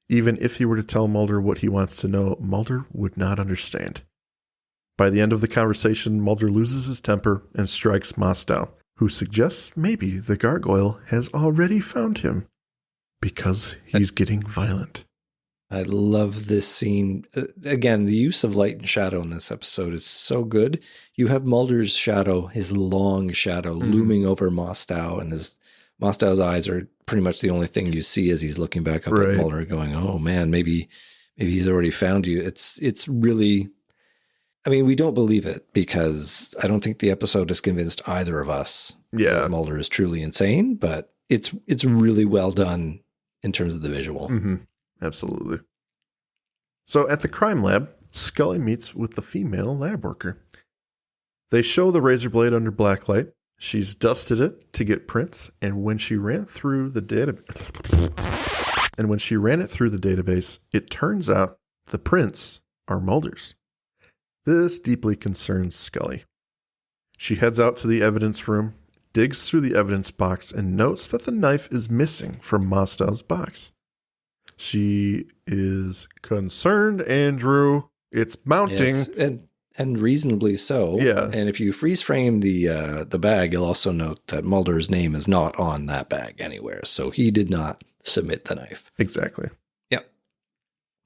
Even if he were to tell Mulder what he wants to know, Mulder would not understand. By the end of the conversation, Mulder loses his temper and strikes Mostow, who suggests maybe the gargoyle has already found him because he's getting violent. I love this scene. Again, the use of light and shadow in this episode is so good. You have Mulder's shadow, his long shadow, looming over Mostow, and Mostow's eyes are pretty much the only thing you see as he's looking back up Right. at Mulder, going, "Oh man, maybe he's already found you." It's really, I mean, we don't believe it because I don't think the episode has convinced either of us that Mulder is truly insane. But it's really well done in terms of the visual. Mm-hmm. Absolutely. So at the crime lab, Scully meets with the female lab worker. They show the razor blade under blacklight. She's dusted it to get prints, and when she ran it through the database, it turns out the prints are Mulder's. This deeply concerns Scully. She heads out to the evidence room, digs through the evidence box, and notes that the knife is missing from Mostow's box. She is concerned, Andrew. It's mounting. Yes, and reasonably so. Yeah. And if you freeze frame the bag, you'll also note that Mulder's name is not on that bag anywhere. So he did not submit the knife. Exactly. Yep.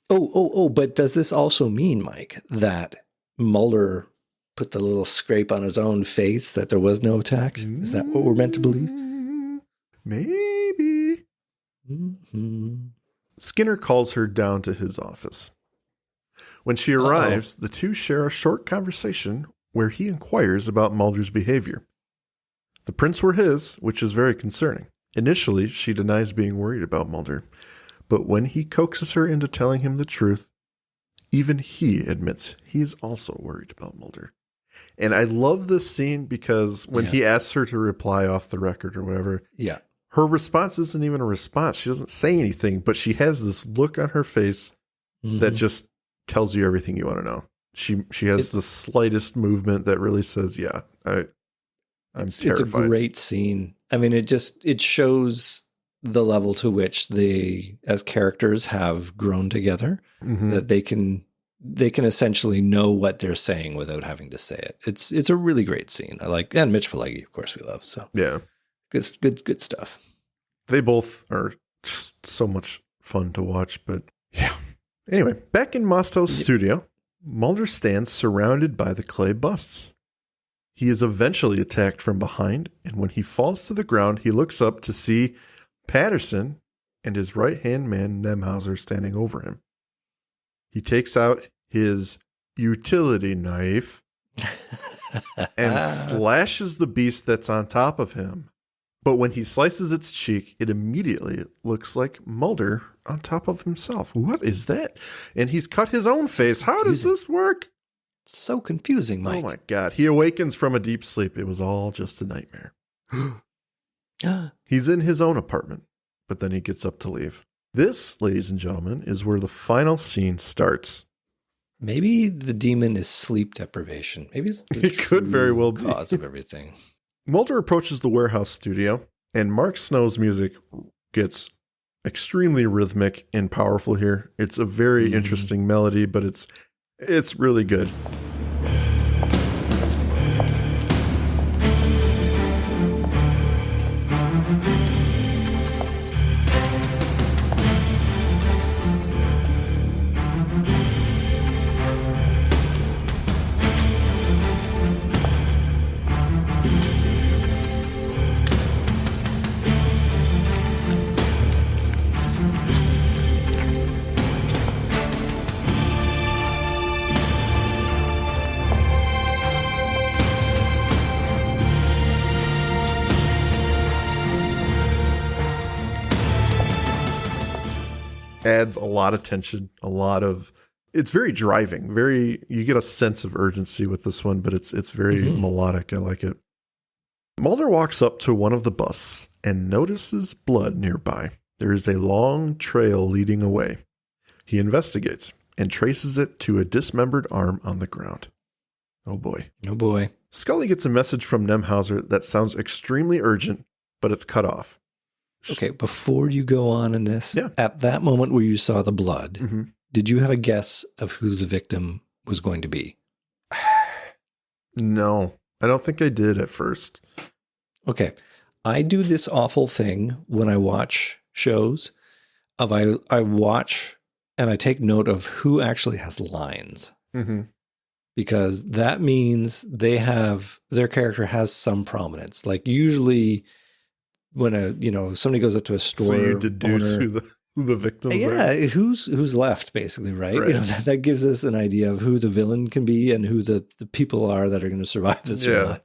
Oh, but does this also mean, Mike, that Mulder put the little scrape on his own face that there was no attack? Is that what we're meant to believe? Maybe. Mm-hmm. Skinner calls her down to his office. When she arrives, the two share a short conversation where he inquires about Mulder's behavior. The prints were his, which is very concerning. Initially, she denies being worried about Mulder, but when he coaxes her into telling him the truth, even he admits he is also worried about Mulder. And I love this scene because when he asks her to reply off the record or whatever, her response isn't even a response. She doesn't say anything, but she has this look on her face that just tells you everything you want to know. She has the slightest movement that really says, I'm terrified. It's a great scene. I mean, it shows the level to which they, as characters, have grown together, that they can essentially know what they're saying without having to say it. It's a really great scene. I like, and Mitch Pileggi, of course, we love. So yeah, good stuff. They both are just so much fun to watch. But yeah. Anyway, back in Mostow's studio, Mulder stands surrounded by the clay busts. He is eventually attacked from behind, and when he falls to the ground, he looks up to see Patterson and his right-hand man, Nemhauser, standing over him. He takes out his utility knife and slashes the beast that's on top of him. But when he slices its cheek, it immediately looks like Mulder on top of himself. What is that? And he's cut his own face. How does this work? So confusing, Mike. Oh my God. He awakens from a deep sleep. It was all just a nightmare. He's in his own apartment, but then he gets up to leave. This, ladies and gentlemen, is where the final scene starts. Maybe the demon is sleep deprivation. Maybe it's the It could very well be. cause of everything. Mulder approaches the warehouse studio, and Mark Snow's music gets extremely rhythmic and powerful here. It's a very interesting melody, but it's really good. adds a lot of tension, it's very driving, you get a sense of urgency with this one, but it's very melodic. I like it. Mulder walks up to one of the busts and notices blood nearby. There is a long trail leading away. He investigates and traces it to a dismembered arm on the ground. Oh boy. Oh boy. Scully gets a message from Nemhauser that sounds extremely urgent, but it's cut off. Okay, before you go on in this, at that moment where you saw the blood, did you have a guess of who the victim was going to be? No, I don't think I did at first. Okay. I do this awful thing when I watch shows of I watch and I take note of who actually has lines. Because that means their character has some prominence. Like usually when somebody goes up to a store, so you deduce owner, who the victims are. Yeah, who's left basically, right? That gives us an idea of who the villain can be and who the people are that are going to survive this or not.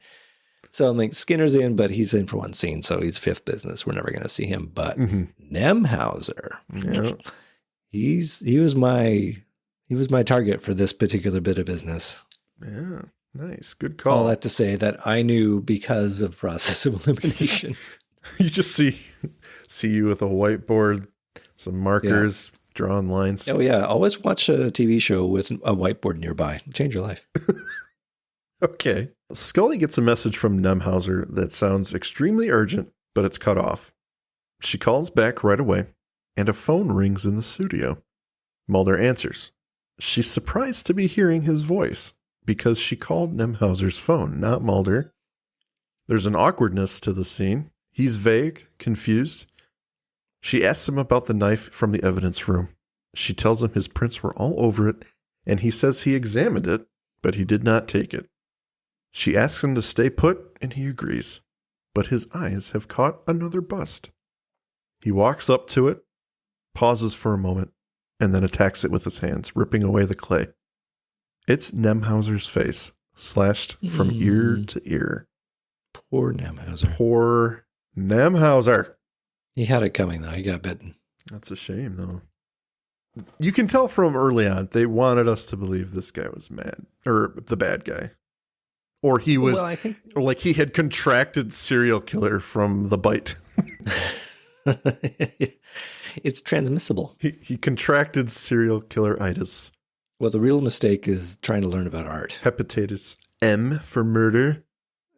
So I'm like, Skinner's in, but he's in for one scene, so he's fifth business. We're never going to see him. But Nemhauser, he was my target for this particular bit of business. Yeah, nice, good call. All that to say that I knew because of process of elimination. You just see you with a whiteboard, some markers, drawing lines. Oh yeah, always watch a TV show with a whiteboard nearby. It'll change your life. Okay. Scully gets a message from Nemhauser that sounds extremely urgent, but it's cut off. She calls back right away, and a phone rings in the studio. Mulder answers. She's surprised to be hearing his voice because she called Nemhauser's phone, not Mulder. There's an awkwardness to the scene. He's vague, confused. She asks him about the knife from the evidence room. She tells him his prints were all over it, and he says he examined it, but he did not take it. She asks him to stay put, and he agrees. But his eyes have caught another bust. He walks up to it, pauses for a moment, and then attacks it with his hands, ripping away the clay. It's Nemhauser's face, slashed from ear to ear. Poor Nemhauser. Poor Nemhauser. He had it coming, though. He got bitten. That's a shame, though. You can tell from early on, they wanted us to believe this guy was mad, or the bad guy. Or he was, or like he had contracted serial killer from the bite. It's transmissible. He contracted serial killer-itis. Well, the real mistake is trying to learn about art. Hepatitis M for murder.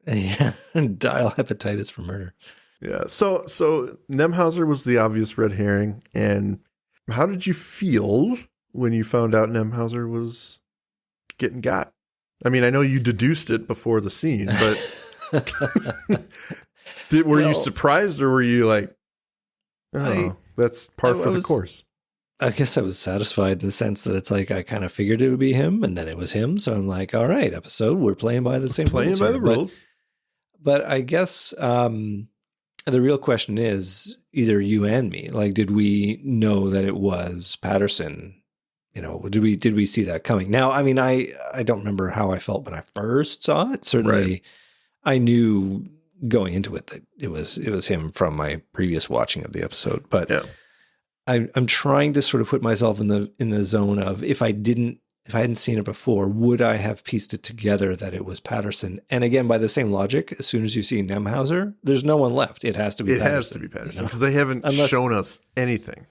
Yeah, dial hepatitis for murder. Yeah. So Nemhauser was the obvious red herring. And how did you feel when you found out Nemhauser was getting got? I mean, I know you deduced it before the scene, but were you surprised, or were you like, that's par for the course? I guess I was satisfied in the sense that it's like I kind of figured it would be him, and then it was him. So I'm like, all right, episode, we're playing by the same rules. Playing by the rules. But I guess the real question is either you and me. Like, did we know that it was Patterson? You know, did we see that coming? Now, I mean, I don't remember how I felt when I first saw it. Certainly, I knew going into it that it was him from my previous watching of the episode. But I'm trying to sort of put myself in the zone of if I hadn't seen it before, would I have pieced it together that it was Patterson? And again, by the same logic, as soon as you see Nemhauser, there's no one left. It has to be Patterson. It has to be Patterson because they haven't shown us anything.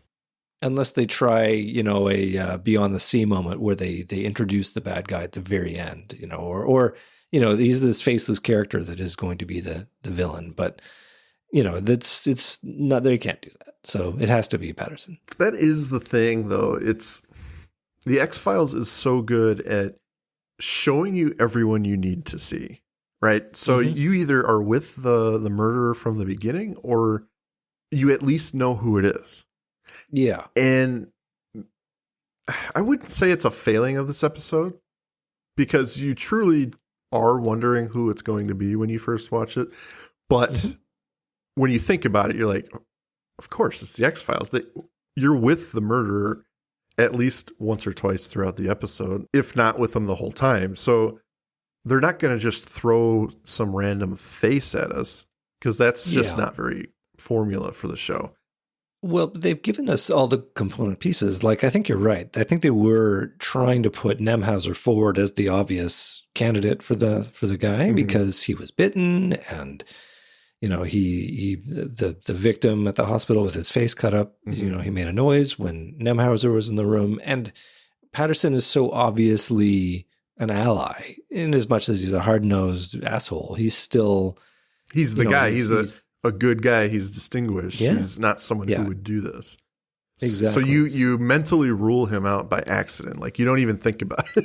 Unless they try, a Beyond the Sea moment where they introduce the bad guy at the very end, or he's this faceless character that is going to be the villain. But, it's not, they can't do that. So it has to be Patterson. That is the thing, though. The X-Files is so good at showing you everyone you need to see, right? So you either are with the murderer from the beginning, or you at least know who it is. Yeah. And I wouldn't say it's a failing of this episode, because you truly are wondering who it's going to be when you first watch it. But when you think about it, you're like, of course, it's the X-Files. You're with the murderer at least once or twice throughout the episode, if not with them the whole time. So they're not going to just throw some random face at us, because that's just not very formula for the show. Well, they've given us all the component pieces. Like, I think you're right. I think they were trying to put Nemhauser forward as the obvious candidate for the guy because he was bitten, and the victim at the hospital with his face cut up. He made a noise when Nemhauser was in the room, and Patterson is so obviously an ally in as much as he's a hard-nosed asshole. He's the guy. He's a good guy. He's distinguished. Yeah. He's not someone who would do this. Exactly. So you mentally rule him out by accident. Like, you don't even think about it.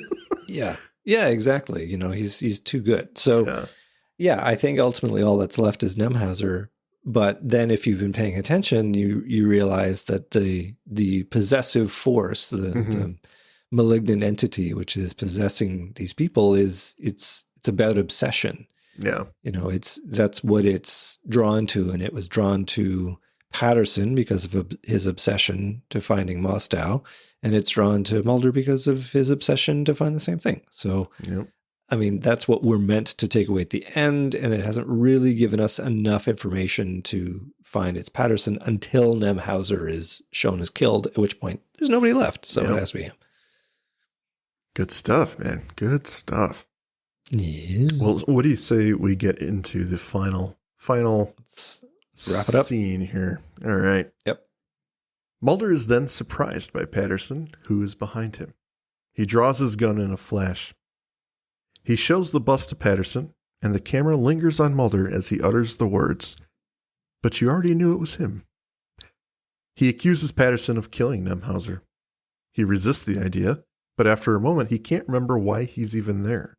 Yeah, exactly. He's too good. So I think ultimately all that's left is Nemhauser. But then if you've been paying attention, you realize that the possessive force, the malignant entity which is possessing these people it's about obsession. Yeah. That's what it's drawn to, and it was drawn to Patterson because of his obsession to finding Mostow, and it's drawn to Mulder because of his obsession to find the same thing. So, I mean, that's what we're meant to take away at the end, and it hasn't really given us enough information to find it's Patterson until Nemhauser is shown as killed, at which point there's nobody left, so it has to be him. Good stuff, man. Good stuff. Yeah. Well, what do you say we get into the final Let's wrap it up. Scene here? All right. Yep. Mulder is then surprised by Patterson, who is behind him. He draws his gun in a flash. He shows the bust to Patterson, and the camera lingers on Mulder as he utters the words, "But you already knew it was him." He accuses Patterson of killing Nemhauser. He resists the idea, but after a moment, he can't remember why he's even there.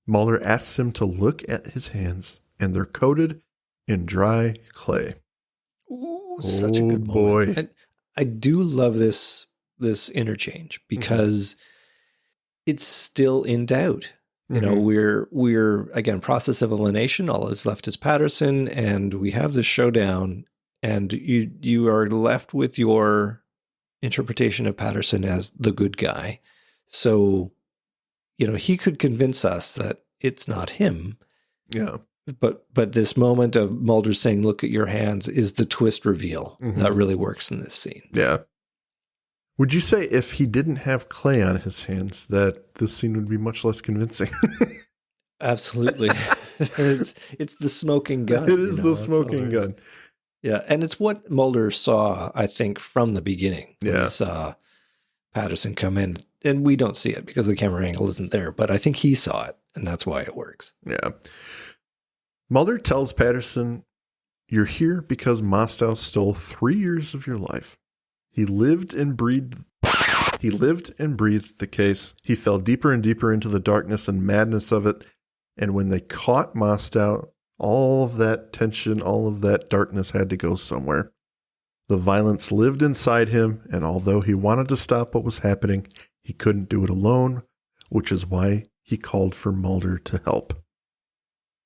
Mulder asks him to look at his hands, and they're coated in dry clay. Ooh, such a good moment. Boy. I do love this interchange because it's still in doubt. We're again, process of elimination. All that's left is Patterson, and we have this showdown, and you are left with your interpretation of Patterson as the good guy. So, he could convince us that it's not him. Yeah. But this moment of Mulder saying, "Look at your hands," is the twist reveal that really works in this scene. Yeah. Would you say if he didn't have clay on his hands that this scene would be much less convincing? Absolutely. It's the smoking gun. It is the smoking gun. Yeah. And it's what Mulder saw, I think, from the beginning. Yeah. He saw Patterson come in, and we don't see it because the camera angle isn't there, but I think he saw it, and that's why it works. Yeah. Mulder tells Patterson, "You're here because Mostow stole 3 years of your life. He lived and breathed the case. He fell deeper and deeper into the darkness and madness of it. And when they caught Mostow, all of that tension, all of that darkness had to go somewhere. The violence lived inside him, and although he wanted to stop what was happening, he couldn't do it alone, which is why he called for Mulder to help."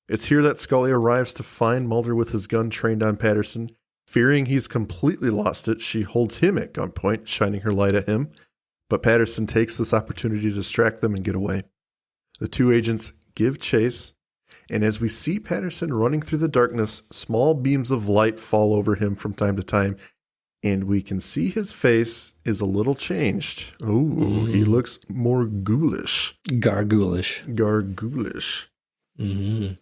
It's here that Scully arrives to find Mulder with his gun trained on Patterson. Fearing he's completely lost it, she holds him at gunpoint, shining her light at him. But Patterson takes this opportunity to distract them and get away. The two agents give chase, and as we see Patterson running through the darkness, small beams of light fall over him from time to time, and we can see his face is a little changed. Oh, he looks more ghoulish. Gargoulish. Mm-hmm.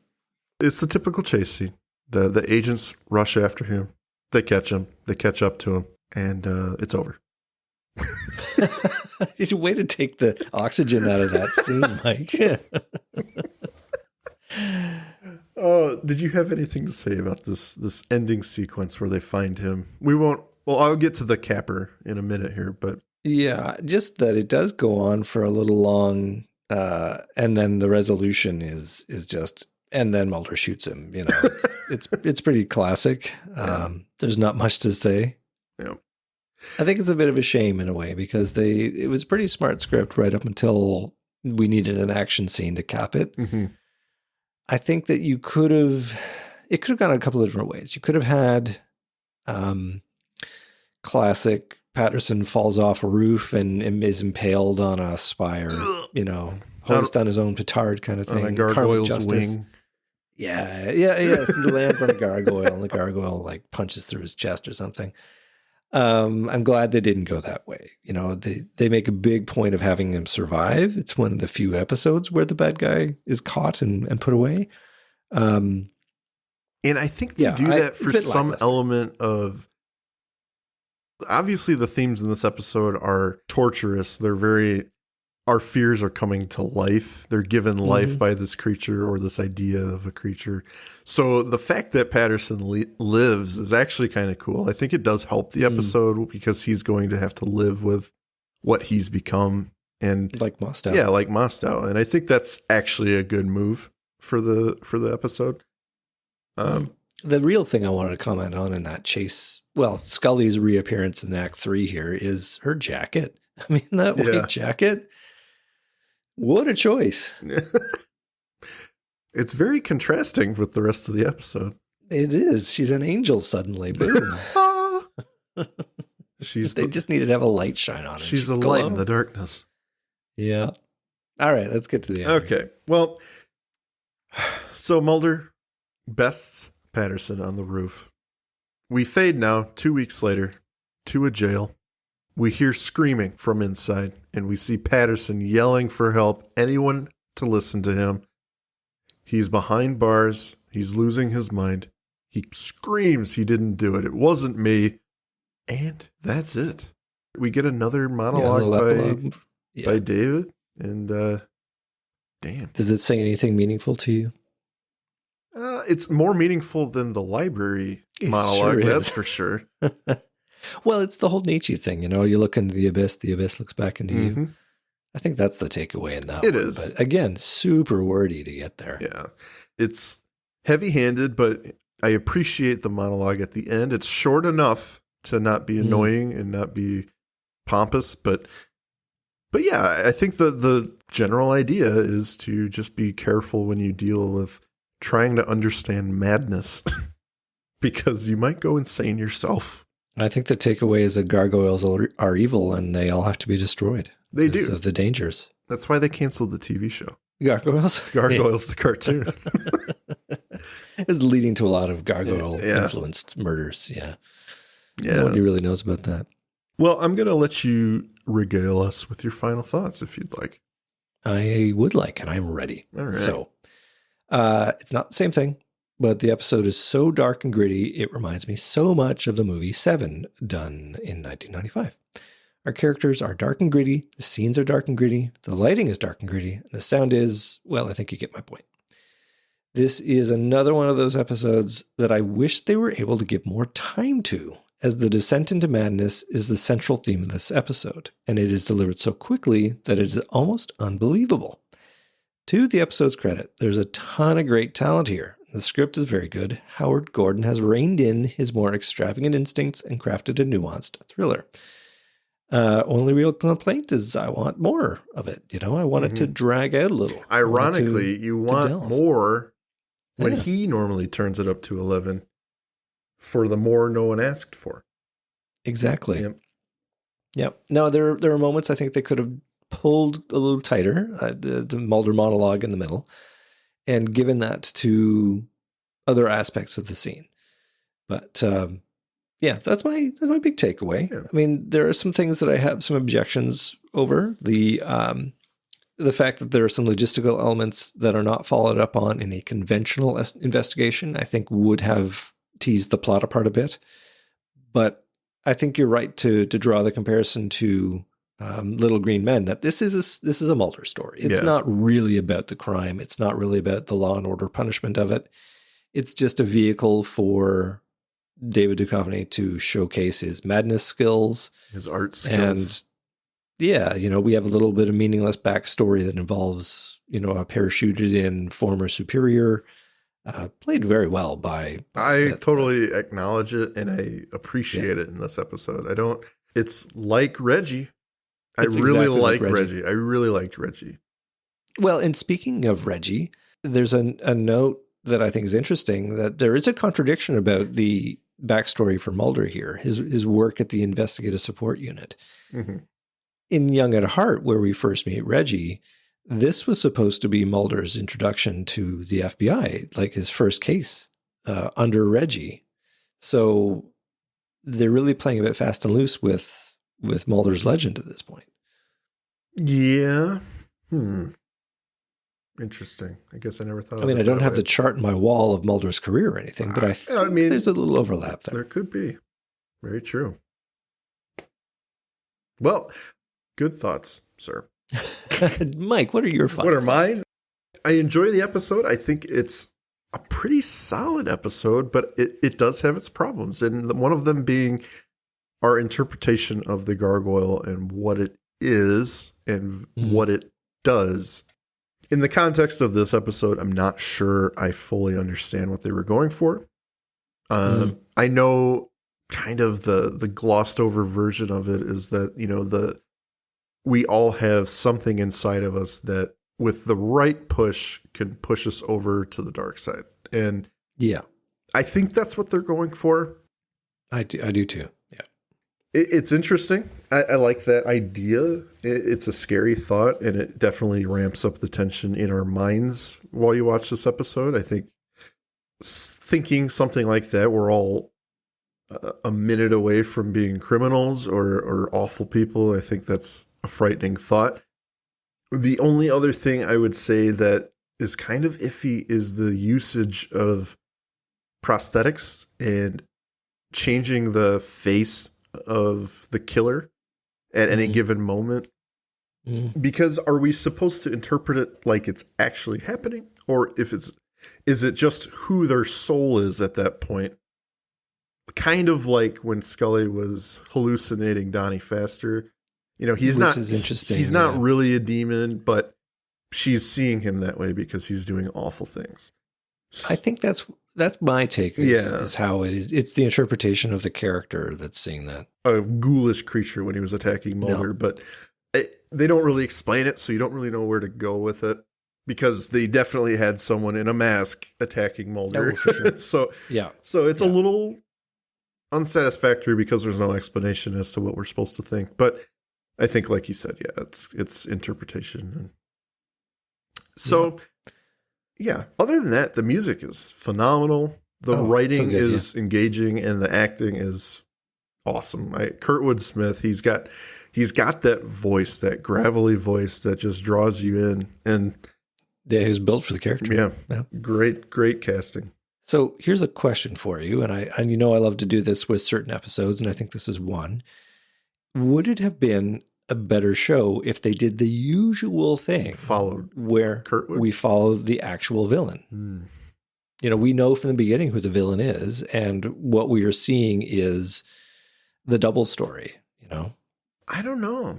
It's the typical chase scene. The agents rush after him. They catch him. They catch up to him. And it's over. Way to take the oxygen out of that scene, Mike. Did you have anything to say about this ending sequence where they find him? We won't. Well, I'll get to the capper in a minute here, but yeah, just that it does go on for a little long, and then the resolution is just, and then Mulder shoots him. It's pretty classic. There's not much to say. Yeah. I think it's a bit of a shame in a way because it was a pretty smart script right up until we needed an action scene to cap it. Mm-hmm. I think that it could have gone a couple of different ways. You could have had classic Patterson falls off a roof and is impaled on a spire, hoist on his own petard kind of thing. On a gargoyle's wing. Yeah. So he lands on a gargoyle and the gargoyle like punches through his chest or something. I'm glad they didn't go that way. You know, they make a big point of having him survive. It's one of the few episodes where the bad guy is caught and put away. And I think they do that for some element of, obviously the themes in this episode are torturous. They're our fears are coming to life. They're given life by this creature or this idea of a creature. So the fact that Patterson lives is actually kind of cool. I think it does help the episode because he's going to have to live with what he's become. And like Mostow. Yeah, like Mostow. And I think that's actually a good move for the episode. The real thing I wanted to comment on in that chase, well, Scully's reappearance in Act 3 here is her jacket. I mean, that white jacket. What a choice. It's very contrasting with the rest of the episode. It is. She's an angel suddenly. Boom. They just needed to have a light shine on her. She's a light in the darkness. Yeah. All right, let's get to the end. Okay. Well, so Mulder bests Patterson on the roof. We fade now, 2 weeks later, to a jail. We hear screaming from inside, and we see Patterson yelling for help, anyone to listen to him. He's behind bars. He's losing his mind. He screams he didn't do it. It wasn't me. And that's it. We get another monologue by David. And damn. Does it say anything meaningful to you? It's more meaningful than the library monologue, sure that's for sure. Well, it's the whole Nietzsche thing, you know, you look into the abyss looks back into you. I think that's the takeaway in that It one. is. But again, super wordy to get there. Yeah. It's heavy-handed, but I appreciate the monologue at the end. It's short enough to not be annoying and not be pompous, but yeah, I think the general idea is to just be careful when you deal with trying to understand madness because you might go insane yourself. I think the takeaway is that gargoyles are evil and they all have to be destroyed. They do. Of the dangers. That's why they canceled the TV show. Gargoyles? Gargoyles, the cartoon. It's leading to a lot of gargoyle-influenced murders, yeah. Nobody really knows about that. Well, I'm going to let you regale us with your final thoughts if you'd like. I would like, and I'm ready. All right. So, it's not the same thing, but the episode is so dark and gritty, it reminds me so much of the movie Seven, done in 1995. Our characters are dark and gritty, the scenes are dark and gritty, the lighting is dark and gritty, and the sound is, well, I think you get my point. This is another one of those episodes that I wish they were able to give more time to, as the descent into madness is the central theme of this episode, and it is delivered so quickly that it is almost unbelievable. To the episode's credit, there's a ton of great talent here. The script is very good. Howard Gordon has reined in his more extravagant instincts and crafted a nuanced thriller. Only real complaint is I want more of it. You know, I want it to drag out a little. Ironically, you want more when he normally turns it up to 11 for the more no one asked for. Exactly. Yep. Now, there are moments I think they could have pulled a little tighter, the Mulder monologue in the middle, and given that to other aspects of the scene. But yeah, that's my big takeaway. Yeah. I mean, there are some things that I have some objections over. The fact that there are some logistical elements that are not followed up on in a conventional investigation, I think would have teased the plot apart a bit. But I think you're right to draw the comparison to Little Green Men, that this is a Mulder story. It's not really about the crime. It's not really about the law and order punishment of it. It's just a vehicle for David Duchovny to showcase his madness skills, his art skills. And yeah, you know, we have a little bit of meaningless backstory that involves, you know, a parachuted in former superior, played very well by Smith. Totally acknowledge it and I appreciate it in this episode. It's like Reggie. I really like Reggie. I really liked Reggie. Well, and speaking of Reggie, there's a note that I think is interesting, that there is a contradiction about the backstory for Mulder here, his work at the investigative support unit. Mm-hmm. In Young at Heart, where we first meet Reggie, this was supposed to be Mulder's introduction to the FBI, like his first case under Reggie. So they're really playing a bit fast and loose with Mulder's legend at this point. Yeah. Interesting. I guess I never thought of it. I mean, I don't that have way. the chart in my wall of Mulder's career or anything, but I think there's a little overlap there. There could be. Very true. Well, good thoughts, sir. Mike, what are your thoughts? What are mine? I enjoy the episode. I think it's a pretty solid episode, but it does have its problems. And one of them being our interpretation of the gargoyle and what it is and what it does. In the context of this episode, I'm not sure I fully understand what they were going for. I know kind of the glossed over version of it is that, we all have something inside of us that with the right push can push us over to the dark side. And yeah, I think that's what they're going for. I do too. Yeah. It's interesting. I like that idea. It's a scary thought, and it definitely ramps up the tension in our minds while you watch this episode. I think thinking something like that, we're all a minute away from being criminals or awful people. I think that's a frightening thought. The only other thing I would say that is kind of iffy is the usage of prosthetics and changing the face of the killer at any given moment. Because are we supposed to interpret it like it's actually happening? Or is it just who their soul is at that point? Kind of like when Scully was hallucinating Donnie Pfaster. Which is interesting. He's not really a demon, but she's seeing him that way because he's doing awful things. I think that's my take. Is how it is. It's the interpretation of the character that's seeing that. A ghoulish creature when he was attacking Mulder, but they don't really explain it, so you don't really know where to go with it because they definitely had someone in a mask attacking Mulder. Oh, for sure. So it's a little unsatisfactory because there's no explanation as to what we're supposed to think. But I think, like you said, it's interpretation. So, other than that, the music is phenomenal. The writing is engaging, and the acting is awesome. Kurtwood Smith, he's got that voice, that gravelly voice that just draws you in. And he was built for the character. Yeah. Great casting. So here's a question for you, and I love to do this with certain episodes, and I think this is one. Would it have been a better show if they did the usual thing, where Kurtwood? We follow the actual villain? We know from the beginning who the villain is, and what we are seeing is the double story. I don't know.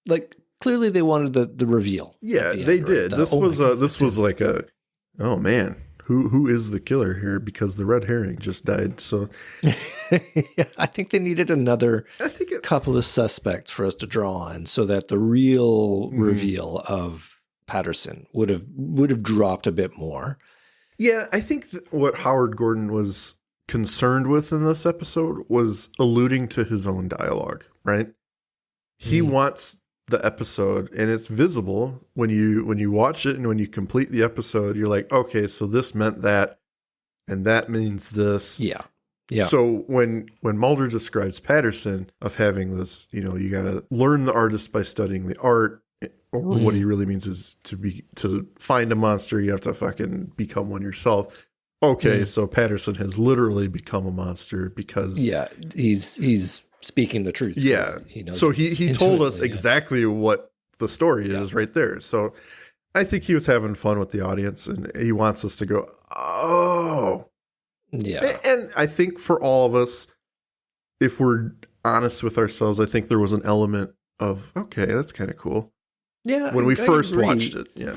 Like clearly they wanted the reveal. Yeah, they did. This was like a, oh man. Who is the killer here? Because the red herring just died. So I think they needed another couple of suspects for us to draw on so that the real reveal of Patterson would have dropped a bit more. Yeah, I think what Howard Gordon was concerned with in this episode was alluding to his own dialogue, right? He wants the episode, and it's visible when you watch it, and when you complete the episode, you're like, okay, so this meant that, and that means this. Yeah. So when Mulder describes Patterson of having this, you got to learn the artist by studying the art, or what he really means is to find a monster, you have to fucking become one yourself. Okay, so Patterson has literally become a monster because he's speaking the truth. Yeah. So he told us exactly what the story is right there. So I think he was having fun with the audience, and he wants us to go, oh. Yeah. And I think for all of us, if we're honest with ourselves, I think there was an element of, okay, that's kind of cool. Yeah. When we first watched it. Yeah.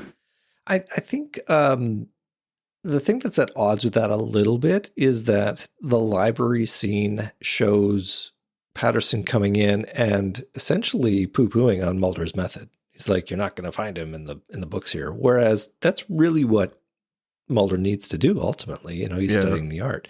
I think the thing that's at odds with that a little bit is that the library scene shows Patterson coming in and essentially poo-pooing on Mulder's method. He's like, you're not going to find him in the books here. Whereas that's really what Mulder needs to do ultimately. He's studying the art.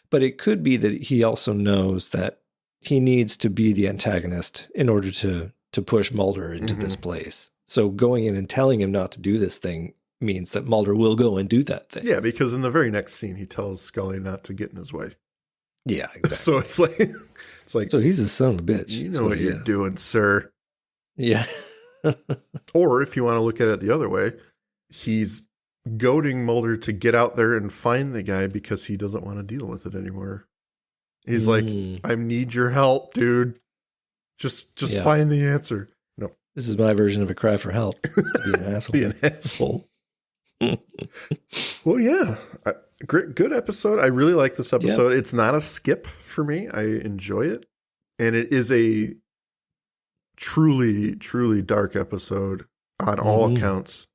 But it could be that he also knows that he needs to be the antagonist in order to push Mulder into this place. So going in and telling him not to do this thing means that Mulder will go and do that thing. Yeah, because in the very next scene, he tells Scully not to get in his way. Yeah, exactly. So it's like, So he's a son of a bitch. you is know what he you're is. doing, sir. Yeah. Or if you want to look at it the other way, he's goading Mulder to get out there and find the guy because he doesn't want to deal with it anymore. He's like, I need your help, dude. Just Yeah. find the answer. No. This is my version of a cry for help. Be an asshole. Be an asshole. Well, yeah. Good episode. I really like this episode. It's not a skip for me. I enjoy it. And it is a truly, truly dark episode on all accounts.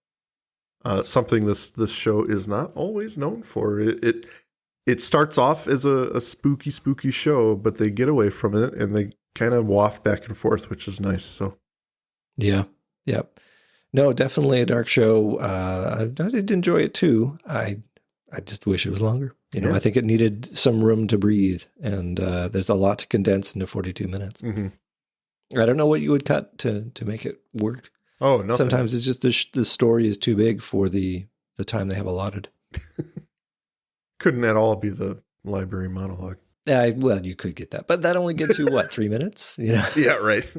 Something this show is not always known for. It starts off as a spooky show, but they get away from it and they kind of waft back and forth, which is nice. So, yeah. No, definitely a dark show. I did enjoy it too. I just wish it was longer. I think it needed some room to breathe, and there's a lot to condense into 42 minutes. Mm-hmm. I don't know what you would cut to make it work. Oh, nothing. Sometimes it's just the story is too big for the time they have allotted. Couldn't at all be the library monologue. Well, you could get that, but that only gets you 3 minutes? Yeah, right.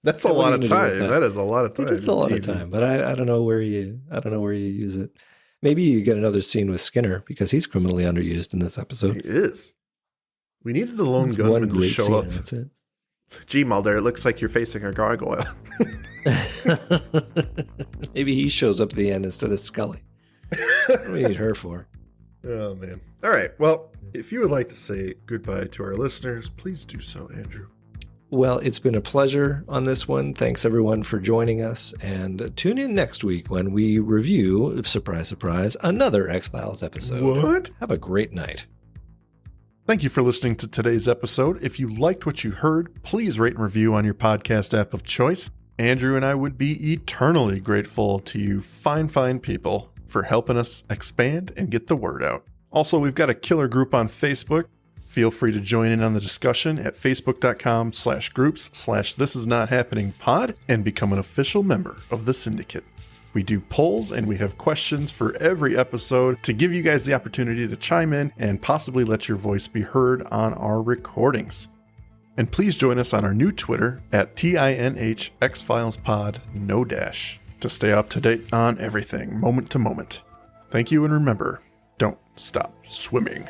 That's a lot of time. That is a lot of time. It's a lot of time, but I don't know where you use it. Maybe you get another scene with Skinner because he's criminally underused in this episode. He is. We needed the lone gunman to show up. That's it. Gee, Mulder, it looks like you're facing a gargoyle. Maybe he shows up at the end instead of Scully. What do we need her for? Oh, man. All right. Well, if you would like to say goodbye to our listeners, please do so, Andrew. Well, it's been a pleasure on this one. Thanks, everyone, for joining us. And tune in next week when we review, surprise, surprise, another X-Files episode. What? Have a great night. Thank you for listening to today's episode. If you liked what you heard, please rate and review on your podcast app of choice. Andrew and I would be eternally grateful to you fine people for helping us expand and get the word out. Also, we've got a killer group on Facebook. Feel free to join in on the discussion at facebook.com/groups/thisisnothappeningpod and become an official member of the syndicate. We do polls and we have questions for every episode to give you guys the opportunity to chime in and possibly let your voice be heard on our recordings. And please join us on our new Twitter at tinhxfilespod, no dash, to stay up to date on everything, moment to moment. Thank you, and remember, don't stop swimming.